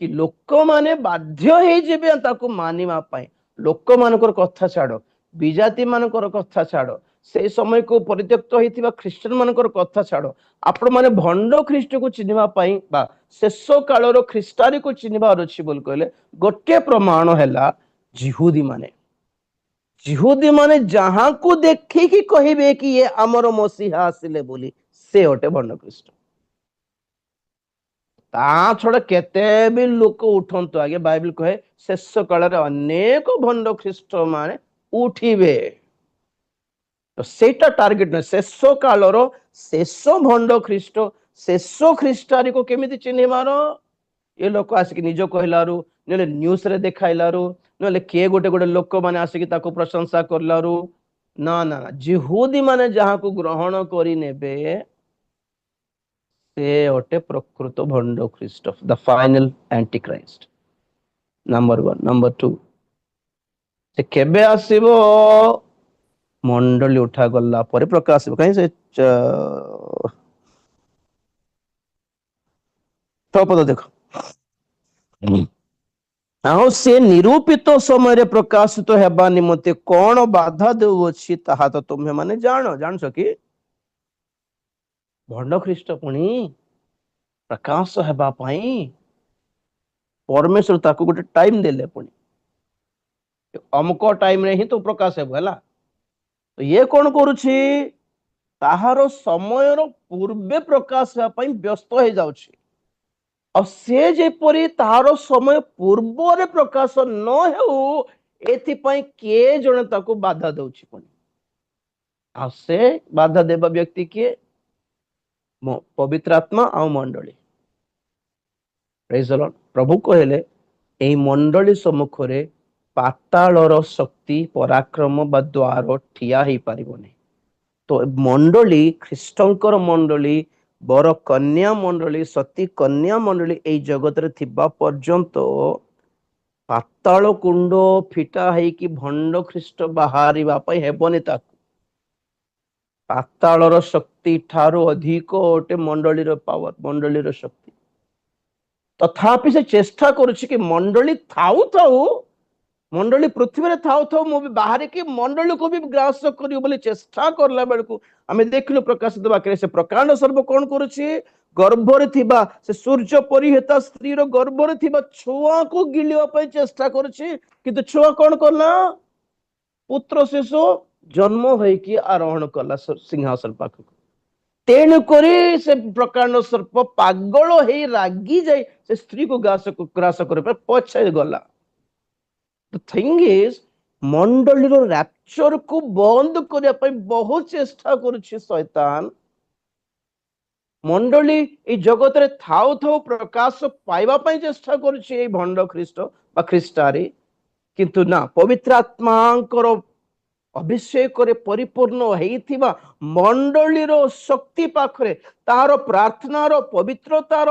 କି ଲୋକମାନେ ବାଧ୍ୟ ହେଇଯିବେ ତାକୁ ମାନିବା ପାଇଁ। ଲୋକମାନଙ୍କର କଥା ଛାଡ, ବିଜାତି ମାନଙ୍କର କଥା ଛାଡ, ସେଇ ସମୟକୁ ପରିତ୍ୟକ୍ତ ହେଇଥିବା ଖ୍ରୀଷ୍ଟିଆନ ମାନଙ୍କର କଥା ଛାଡ, ଆପଣ ମାନେ ଭଣ୍ଡ ଖ୍ରୀଷ୍ଟକୁ ଚିହ୍ନିବା ପାଇଁ ବା ଶେଷ କାଳର ଖ୍ରୀଷ୍ଟାନକୁ ଚିହ୍ନିବାର ଅଛି ବୋଲି କହିଲେ ଗୋଟିଏ ପ୍ରମାଣ ହେଲା ଜିହୁଦୀ ମାନେ। ଜିହୁଦୀ ମାନେ ଯାହାକୁ ଦେଖିକି କହିବେ କି ଇଏ ଆମର ମସିହା ଆସିଲେ ବୋଲି, ସେ ଅଟେ ଭଣ୍ଡ ଖ୍ରୀଷ୍ଟ। ତା ଛଡା କେତେ ବି ଲୋକ ଉଠନ୍ତୁ ଆଜ୍ଞା, ବାଇବଲ କହେ ଶେଷ କାଳରେ ଅନେକ ଭଣ୍ଡ ଖ୍ରୀଷ୍ଟ ମାନେ ଉଠିବେ। ତ ସେଇଟା ଟାର୍ଗେଟ ନୁହେଁ, ଶେଷ କାଳର ଶେଷ ଭଣ୍ଡ ଖ୍ରୀଷ୍ଟ, ଶେଷ ଖ୍ରୀଷ୍ଟାନିକୁ କେମିତି ଚିହ୍ନିବାର? ଏ ଲୋକ ଆସିକି ନିଜ କହିଲାରୁ, ନହେଲେ ନ୍ୟୁଜ ରେ ଦେଖାଇଲାରୁ, ନହେଲେ କିଏ ଗୋଟେ ଗୋଟେ ଲୋକମାନେ ଆସିକି ତାକୁ ପ୍ରଶଂସା କରିଲାରୁ, ନା ନା, ଜିହୁଦୀ ମାନେ ଯାହାକୁ ଗ୍ରହଣ କରି ନେବେ ସେ ଅଟେ ପ୍ରକୃତ ଭଣ୍ଡ ଖ୍ରୀଷ୍ଟ, the final antichrist. Number 1। Number 2, ସେ କେବେ ଆସିବ? ମଣ୍ଡଳୀ ଉଠା ଗଲା ପରେ ପ୍ରକାଶ ଆସିବ। କାହିଁ ସେ 6 ପଦ ଦେଖ। ଆଉ ସେ ନିରୂପିତ ସମୟରେ ପ୍ରକାଶିତ ହେବା ନିମନ୍ତେ କଣ ବାଧା ଦେଉଅଛି ତାହା ତ ତୁମେ ମାନେ ଜାଣୁଛ କି? ଭଣ୍ଡ ଖ୍ରୀଷ୍ଟ ପୁଣି ପ୍ରକାଶ ହେବା ପାଇଁ ପରମେଶ୍ୱର ତାକୁ ଗୋଟେ ଟାଇମ ଦେଲେ, ପୁଣି ଅମୁକ ଟାଇମରେ ହିଁ ତୁ ପ୍ରକାଶ ହେବ ହେଲା। ଇଏ କଣ କରୁଛି? ତାହାର ସମୟର ପୂର୍ବେ ପ୍ରକାଶ ହେବା ପାଇଁ ବ୍ୟସ୍ତ ହେଇଯାଉଛି। ଆଉ ସେ ଯେପରି ତାହାର ସମୟ ପୂର୍ବରେ ପ୍ରକାଶ ନ ହେଉ, ଏଥିପାଇଁ କିଏ ଜଣେ ତାକୁ ବାଧା ଦଉଛି ପୁଣି। ଆଉ ସେ ବାଧା ଦେବା ବ୍ୟକ୍ତି କିଏ? ପବିତ୍ର ଆତ୍ମା ଆଉ ମଣ୍ଡଳୀ। ପ୍ରେଜ ଦ ଲର୍ଡ। ପ୍ରଭୁ କହିଲେ ଏହି ମଣ୍ଡଳୀ ସମ୍ମୁଖରେ ପାତାଳର ଶକ୍ତି ପରାକ୍ରମ ବା ଦ୍ୱାର ଠିଆ ହେଇପାରିବନି। ତ ମଣ୍ଡଳୀ, ଖ୍ରୀଷ୍ଟଙ୍କର ମଣ୍ଡଳୀ, ବର କନ୍ୟା ମଣ୍ଡଳୀ, ସତୀ କନ୍ୟା ମଣ୍ଡଳୀ ଏଇ ଜଗତରେ ଥିବା ପର୍ଯ୍ୟନ୍ତ ପାତାଳ କୁଣ୍ଡ ଫିଟା ହେଇକି ଭଣ୍ଡ ଖ୍ରୀଷ୍ଟ ବାହାରିବା ପାଇଁ ହେବନି ତାକୁ। ପାତାଳର ଶକ୍ତି ଠାରୁ ଅଧିକ ଗୋଟେ ମଣ୍ଡଳୀର ପାୱାର, ମଣ୍ଡଳୀର ଶକ୍ତି। ତଥାପି ସେ ଚେଷ୍ଟା କରୁଛି କି ମଣ୍ଡଳୀ ଥାଉ ଥାଉ, ମଣ୍ଡଳୀ ପୃଥିବୀରେ ଥାଉ ଥାଉ ମୁଁ ବି ବାହାରିକି ମଣ୍ଡଳୀକୁ ବି ଗ୍ରାସ କରିବି ବୋଲି ଚେଷ୍ଟା କରିଲା ବେଳକୁ ଆମେ ଦେଖିଲୁ ପ୍ରକାଶିତ ବାକ୍ୟରେ ସେ ପ୍ରକାଣ୍ଡ ସର୍ବ କଣ କରୁଛି? ଗର୍ଭରେ ଥିବା ସେ ସୂର୍ଯ୍ୟ ପରିହେତା ସ୍ତ୍ରୀର ଗର୍ଭରେ ଥିବା ଛୁଆକୁ ଗିଳିବା ପାଇଁ ଚେଷ୍ଟା କରୁଛି, କିନ୍ତୁ ଛୁଆ କଣ କଲା? ପୁତ୍ର ଶିଶୁ ଜନ୍ମ ହେଇକି ଆରୋହଣ କଲା ସିଂହାସନ ପାଖକୁ। ତେଣୁ କରି ସେ ପ୍ରକାଣ୍ଡ ସର୍ପ ପାଗଳ ହେଇ ରାଗି ଯାଇ ସେ ସ୍ତ୍ରୀକୁ ଗ୍ରାସ କରିବା ପଛରେ ଗଲା। The thing is, ମଣ୍ଡଳୀର ରାପଚରକୁ ବନ୍ଦ କରିବା ପାଇଁ ବହୁତ ଚେଷ୍ଟା କରୁଛି ଶୈତାନ। ମଣ୍ଡଳୀ ଏଇ ଜଗତରେ ଥାଉ ଥାଉ ପ୍ରକାଶ ପାଇବା ପାଇଁ ଚେଷ୍ଟା କରୁଛି ଏଇ ଭଣ୍ଡ ଖ୍ରୀଷ୍ଟ ବା ଖ୍ରୀଷ୍ଟାରେ, କିନ୍ତୁ ନା, ପବିତ୍ର ଆତ୍ମାଙ୍କର ଅଭିଷେକରେ ପରିପୂର୍ଣ୍ଣ ହେଇଥିବା ମଣ୍ଡଳୀର ଶକ୍ତି ପାଖରେ, ତାର ପ୍ରାର୍ଥନାର ପବିତ୍ରତାର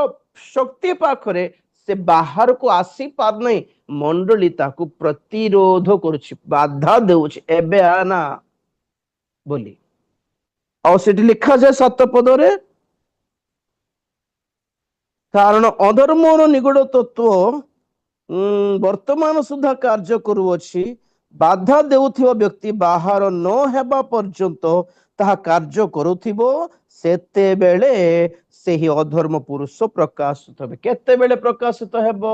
ଶକ୍ତି ପାଖରେ ସେ ବାହାରକୁ ଆସି ପାରୁନାହିଁ। ମଣ୍ଡଳୀ ତାକୁ ପ୍ରତିରୋଧ କରୁଛି, ବାଧା ଦେଉଛି, ଏବେ ଆ ନା ବୋଲି। ଆଉ ସେଠି ଲେଖାଯାଏ 7 ପଦରେ, କାରଣ ଅଧର୍ମର ନିଗୁଡ ତତ୍ତ୍ୱ ବର୍ତ୍ତମାନ ସୁଦ୍ଧା କାର୍ଯ୍ୟ କରୁଅଛି। ବାଧା ଦେଉଥିବା ବ୍ୟକ୍ତି ବାହାର ନ ହେବା ପର୍ଯ୍ୟନ୍ତ ତାହା କାର୍ଯ୍ୟ କରୁଥିବ, ସେତେବେଳେ ସେହି ଅଧର୍ମ ପୁରୁଷ ପ୍ରକାଶିତ ହେବେ। କେତେବେଳେ ପ୍ରକାଶିତ ହେବ?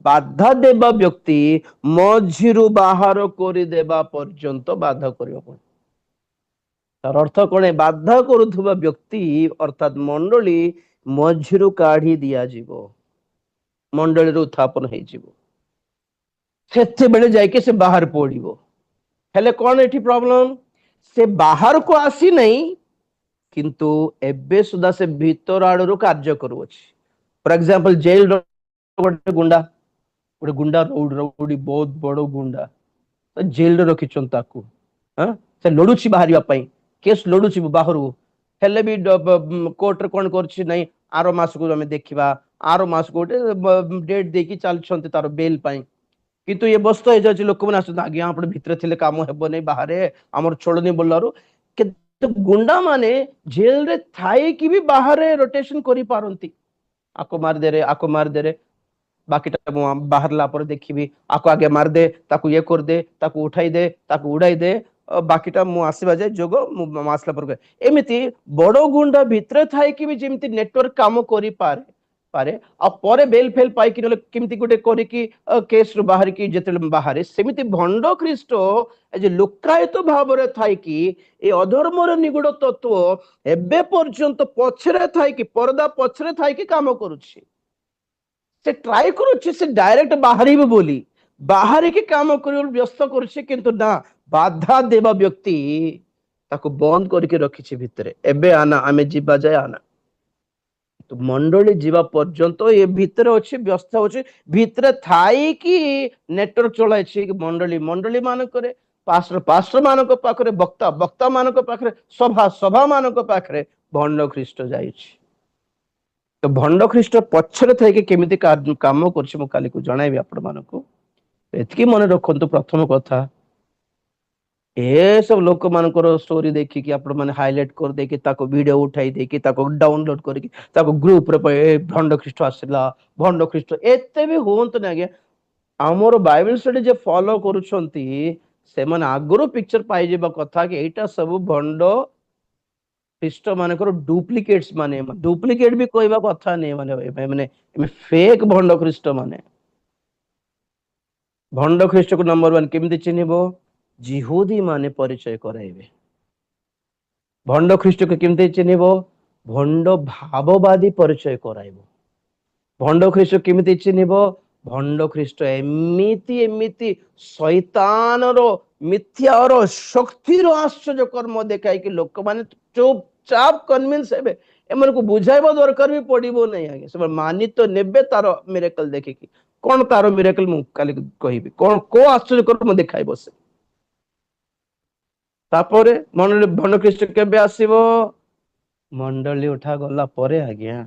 ବାଧା ଦେବା ବ୍ୟକ୍ତି ମଝିରୁ ବାହାର କରିଦେବା ପର୍ଯ୍ୟନ୍ତ ବାଧା କରିବ। ତାର ଅର୍ଥ କଣ? ବାଧା କରୁଥିବା ବ୍ୟକ୍ତି ଅର୍ଥାତ ମଣ୍ଡଳୀ ମଝିରୁ କାଢି ଦିଆଯିବ, ମଣ୍ଡଳୀରୁ ଉତ୍ଥାପନ ହେଇଯିବ, ସେତେବେଳେ ଯାଇକି ସେ ବାହାର ପଡିବ। ହେଲେ କଣ ଏଠି ପ୍ରୋବ୍ଲେମ? ସେ ବାହାରକୁ ଆସି ନାହିଁ, କିନ୍ତୁ ଏବେ ସୁଦ୍ଧା ସେ ଭିତର ଆଡରୁ କାର୍ଯ୍ୟ କରୁଅଛି। ଫର ଏକ୍ସାମ୍ପଲ, ଜେଲ ଗୋଟେ ଗୁଣ୍ଡା, ରଉଡି ବହୁତ ବଡ ଗୁଣ୍ଡା ଜେଲରେ ରଖିଛନ୍ତି ତାକୁ, ସେ ଲଢୁଛି ବାହାରିବା ପାଇଁ, କେସ୍ ଲଢୁଛି ବାହାରୁ। ହେଲେ ବି କୋର୍ଟରେ କଣ କରୁଛି? ନାଇଁ, ଆର ମାସକୁ ଆମେ ଦେଖିବା, ଆର ମାସକୁ ଗୋଟେ ଡେଟ୍ ଦେଇକି ଚାଲିଛନ୍ତି ତାର ବେଲ ପାଇଁ। କିନ୍ତୁ ଏ ବ୍ୟସ୍ତ ହେଇଯାଉଛି, ଲୋକମାନେ ଆସୁଛନ୍ତି, ଆଜ୍ଞା ଆପଣ ଭିତରେ ଥିଲେ କାମ ହେବନି, ବାହାରେ ଆମର ଚଳନି ବୋଲାରୁ। କିନ୍ତୁ ଗୁଣ୍ଡା ମାନେ ଜେଲରେ ଥାଇକି ବି ବାହାରେ ରୋଟେସନ କରିପାରନ୍ତି। ଆକୁ ମାରିଦେରେ, ଆକୁ ମାରିଦେରେ, ବାକିଟା ମୁଁ ବାହାରିଲା ପରେ ଦେଖିବି, ଆକୁ ଆଗେ ମାରିଦେ, ତାକୁ ଇଏ କରିଦେ, ତାକୁ ଉଠାଇ ଦେ, ତାକୁ ଉଡାଇ ଦେ, ବାକିଟା ମୁଁ ଆସିବା ଯାଏ ଯୋଗ, ମୁଁ ଆସିଲା ପରେ। ଏମିତି ବଡ ଗୁଣ୍ଡା ଭିତରେ ଥାଇକି ବି ଯେମିତି ନେଟୱାର୍କ କାମ କରିପାରେ ପାରେ, ଆଉ ପରେ ବେଲ ଫେଲ ପାଇକି ନହେଲେ କେମିତି ଗୋଟେ କରିକି କେସ୍ ରୁ ବାହାରିକି ଯେତେବେଳେ ବାହାରେ, ସେମିତି ଭଣ୍ଡ ଖ୍ରୀଷ୍ଟ ଯେ ଲୁକାୟିତ ଭାବରେ ଥାଇକି ଏ ଅଧର୍ମର ନିଗୁଡ ତତ୍ତ୍ୱ ଏବେ ପର୍ଯ୍ୟନ୍ତ ପଛରେ ଥାଇକି, ପରଦା ପଛରେ ଥାଇକି କାମ କରୁଛି। ସେ ଟ୍ରାଏ କରୁଛି ସେ ଡାଇରେକ୍ଟ ବାହାରିବେ ବୋଲି, ବାହାରିକି କାମ କରିବାକୁ ବ୍ୟସ୍ତ କରୁଛି, କିନ୍ତୁ ନା, ବାଧା ଦେବା ବ୍ୟକ୍ତି ତାକୁ ବନ୍ଦ କରିକି ରଖିଛି ଭିତରେ। ଏବେ ଆନା, ଆମେ ଯିବା ଯାଏ ଆନା। ମଣ୍ଡଳୀ ଯିବା ପର୍ଯ୍ୟନ୍ତ ଏ ଭିତରେ ଅଛି, ବ୍ୟସ୍ତ ହଉଛି, ଭିତରେ ଥାଇକି ନେଟୱାର୍କ ଚଳାଇଛି ମଣ୍ଡଳୀ ମାନଙ୍କରେ, ପାଷ୍ଟର ମାନଙ୍କ ପାଖରେ, ବକ୍ତା ମାନଙ୍କ ପାଖରେ, ସଭା ମାନଙ୍କ ପାଖରେ ଭଣ୍ଡ ଖ୍ରୀଷ୍ଟ ଯାଇଛି। ତ ଭଣ୍ଡ ଖ୍ରୀଷ୍ଟ ପଛରେ ଥାଇକି କେମିତି କାମ କରୁଛି ମୁଁ କାଲିକୁ ଜଣାଇବି ଆପଣମାନଙ୍କୁ। ଏତିକି ମନେ ରଖନ୍ତୁ, ପ୍ରଥମ କଥା, ଏସବୁ ଲୋକମାନଙ୍କର ଷ୍ଟୋରି ଦେଖିକି ଆପଣ ମାନେ ହାଇଲାଇଟ କରିଦେଇକି, ତାକୁ ଭିଡିଓ ଉଠାଇ ଦେଇକି, ତାକୁ ଡାଉନଲୋଡ କରିକି, ତାକୁ ଗ୍ରୁପରେ ଭଣ୍ଡ ଖ୍ରୀଷ୍ଟ ଆସିଲା, ଭଣ୍ଡ ଖ୍ରୀଷ୍ଟ, ଏତେ ବି ହୁଅନ୍ତୁନି ଆଜ୍ଞା। ଆମର ବାଇବେଲ ଷ୍ଟଡି ଯେ ଫଲୋ କରୁଛନ୍ତି, ସେମାନେ ଆଗରୁ ପିକ୍ଚର ପାଇଯିବା କଥା କି ଏଇଟା ସବୁ ଭଣ୍ଡ ଖ୍ରୀଷ୍ଟ ମାନଙ୍କର ଡୁପ୍ଲିକେଟ୍ସ, ମାନେ ଡୁପ୍ଲିକେଟ ବି କହିବା କଥା ନେଇ, ମାନେ ଫେକ୍ ଭଣ୍ଡ ଖ୍ରୀଷ୍ଟ ମାନେ। ଭଣ୍ଡ ଖ୍ରୀଷ୍ଟକୁ ନମ୍ବର 1 କେମିତି ଚିହ୍ନିବ? ଜିହୁଦୀ ମାନେ ପରିଚୟ କରାଇବେ। ଭଣ୍ଡ ଖ୍ରୀଷ୍ଟକୁ କେମିତି ଚିହ୍ନିବ? ଭଣ୍ଡ ଭାବବାଦୀ ପରିଚୟ କରାଇବ। ଭଣ୍ଡ ଖ୍ରୀଷ୍ଟ କେମିତି ଚିହ୍ନିବ? ଭଣ୍ଡ ଖ୍ରୀଷ୍ଟ ଏମିତି ଶୈତାନର, ମିଥ୍ୟାର, ଶକ୍ତିର ଆଶ୍ଚର୍ଯ୍ୟ କର୍ମ ଦେଖାଇକି ଲୋକମାନେ ଚୁପଚାପ କନଭିନ୍ସ ହେବେ। ଏମାନଙ୍କୁ ବୁଝାଇବା ଦରକାର ବି ପଡିବ ନାହିଁ ଆଜ୍ଞା, ସେମାନେ ମାନି ତ ନେବେ ତାର ମିରାକଲ ଦେଖିକି। କଣ ତାର ମିରାକଲ ମୁଁ କାଲି କହିବି, କଣ କୋଉ ଆଶ୍ଚର୍ଯ୍ୟ କର୍ମ ଦେଖାଇବ ସେ। ତାପରେ ଭଣ୍ଡ ଖ୍ରୀଷ୍ଟ କେବେ ଆସିବ? ମଣ୍ଡଳୀ ଉଠା ଗଲା ପରେ ଆଜ୍ଞା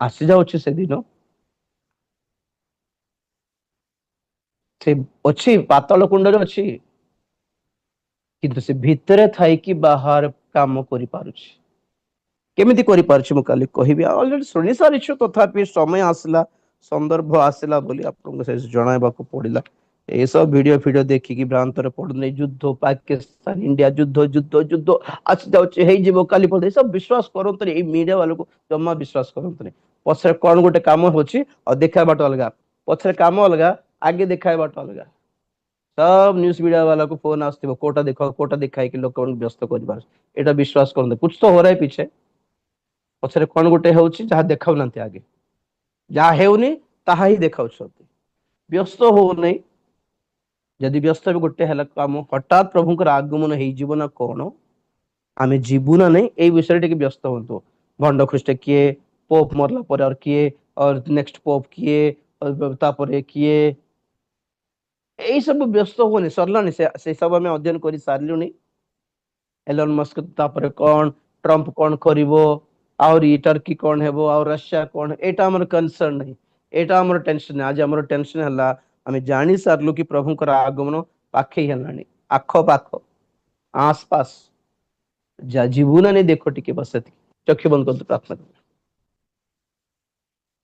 ଆସି ଯାଉଛି ସେଦିନ। ସେ ଅଛି, ପାତାଳ କୁଣ୍ଡରେ ଅଛି, କିନ୍ତୁ ସେ ଭିତରେ ଥାଇକି ବାହାର କାମ କରିପାରୁଛି। କେମିତି କରିପାରୁଛି ମୁଁ କାଲି କହିବି, ଅଲରେଡି ଶୁଣି ସାରିଛୁ, ତଥାପି ସମୟ ଆସିଲା, ସନ୍ଦର୍ଭ ଆସିଲା ବୋଲି ଆପଣଙ୍କୁ ସେ ଜଣାଇବାକୁ ପଡିଲା। ଏସବୁ ଭିଡିଓ ଦେଖିକି ଭ୍ରାନ୍ତରେ ପଡୁନି। ଯୁଦ୍ଧ, ପାକିସ୍ତାନ ଇଣ୍ଡିଆ ଯୁଦ୍ଧ, ଯୁଦ୍ଧ ଯୁଦ୍ଧ ଆସି ଯାଉଛି, ହେଇଯିବ କାଲି ପର୍ଯ୍ୟନ୍ତ, ଏସବୁ ବିଶ୍ୱାସ କରନ୍ତୁନି। ଏଇ ମିଡିଆ ବାଲାକୁ ଜମା ବିଶ୍ୱାସ କରନ୍ତୁନି। ପଛରେ କଣ ଗୋଟେ କାମ ହଉଛି ଆଉ ଦେଖାଇବାଟା ଅଲଗା, ପଛରେ କାମ ଅଲଗା, ଆଗେ ଦେଖାଇବାଟା ଅଲଗା। सब न्यूज मीडिया वाला को फोन आसथिବ, କୋଉଟା ଦେଖ, କୋଉଟା ଦେଖାଇକି ଲୋକମାନଙ୍କୁ ବ୍ୟସ୍ତ କରିବାର। ଏଇଟା ବିଶ୍ୱାସ କରନ୍ତୁ, कुछ तो हो रहा है पीछे, ପଛରେ କଣ ଗୋଟେ ହଉଛି ଯାହା ଦେଖାଉନାହାନ୍ତି ଆଗେ, ଯାହା ହେଉନି ତାହା ହିଁ ଦେଖାଉଛନ୍ତି। ବ୍ୟସ୍ତ ହଉନାହିଁ। ଯଦି ବ୍ୟସ୍ତ ବି ଗୋଟେ ହେଲା କାମ, ହଠାତ୍ ପ୍ରଭୁଙ୍କର ଆଗମନ ହେଇଯିବ ନା କଣ, ଆମେ ଯିବୁ ନା ନାହିଁ, ଏଇ ବିଷୟରେ ଟିକେ ବ୍ୟସ୍ତ ହୁଅନ୍ତୁ। ଭଣ୍ଡ ଖ୍ରୀଷ୍ଟ କିଏ, ପୋପ ମରିଲା ପରେ ଆଉ କିଏ, ନେକ୍ସଟ ପୋପ କିଏ, ତାପରେ କିଏ, ଏଇ ସବୁ ବ୍ୟସ୍ତ ହୁଅନି, ସରିଲାଣି ସେ ସବୁ ଆମେ ଅଧ୍ୟୟନ କରି ସାରିଲୁଣି। ଏଲନ ମସ୍କ ତାପରେ କଣ, ଟ୍ରମ୍ପ କଣ କରିବ, ଆହୁରି ଟର୍କି କଣ ହେବ, ଆଉ ରଷିଆ କଣ, ଏଇଟା ଆମର କନସର୍ନ ନାହିଁ, ଏଇଟା ଆମର ଟେନସନ ନାହିଁ। ଆଜି ଆମର ଟେନସନ ହେଲା ଆମେ ଜାଣି ସାରିଲୁ କି ପ୍ରଭୁଙ୍କର ଆଗମନ ପାଖେଇ ହେଲାଣି, ଆଖ ପାଖ आसपास जा जीवन नहीं देखो टिके बस चक्षु बंद कर प्रार्थना।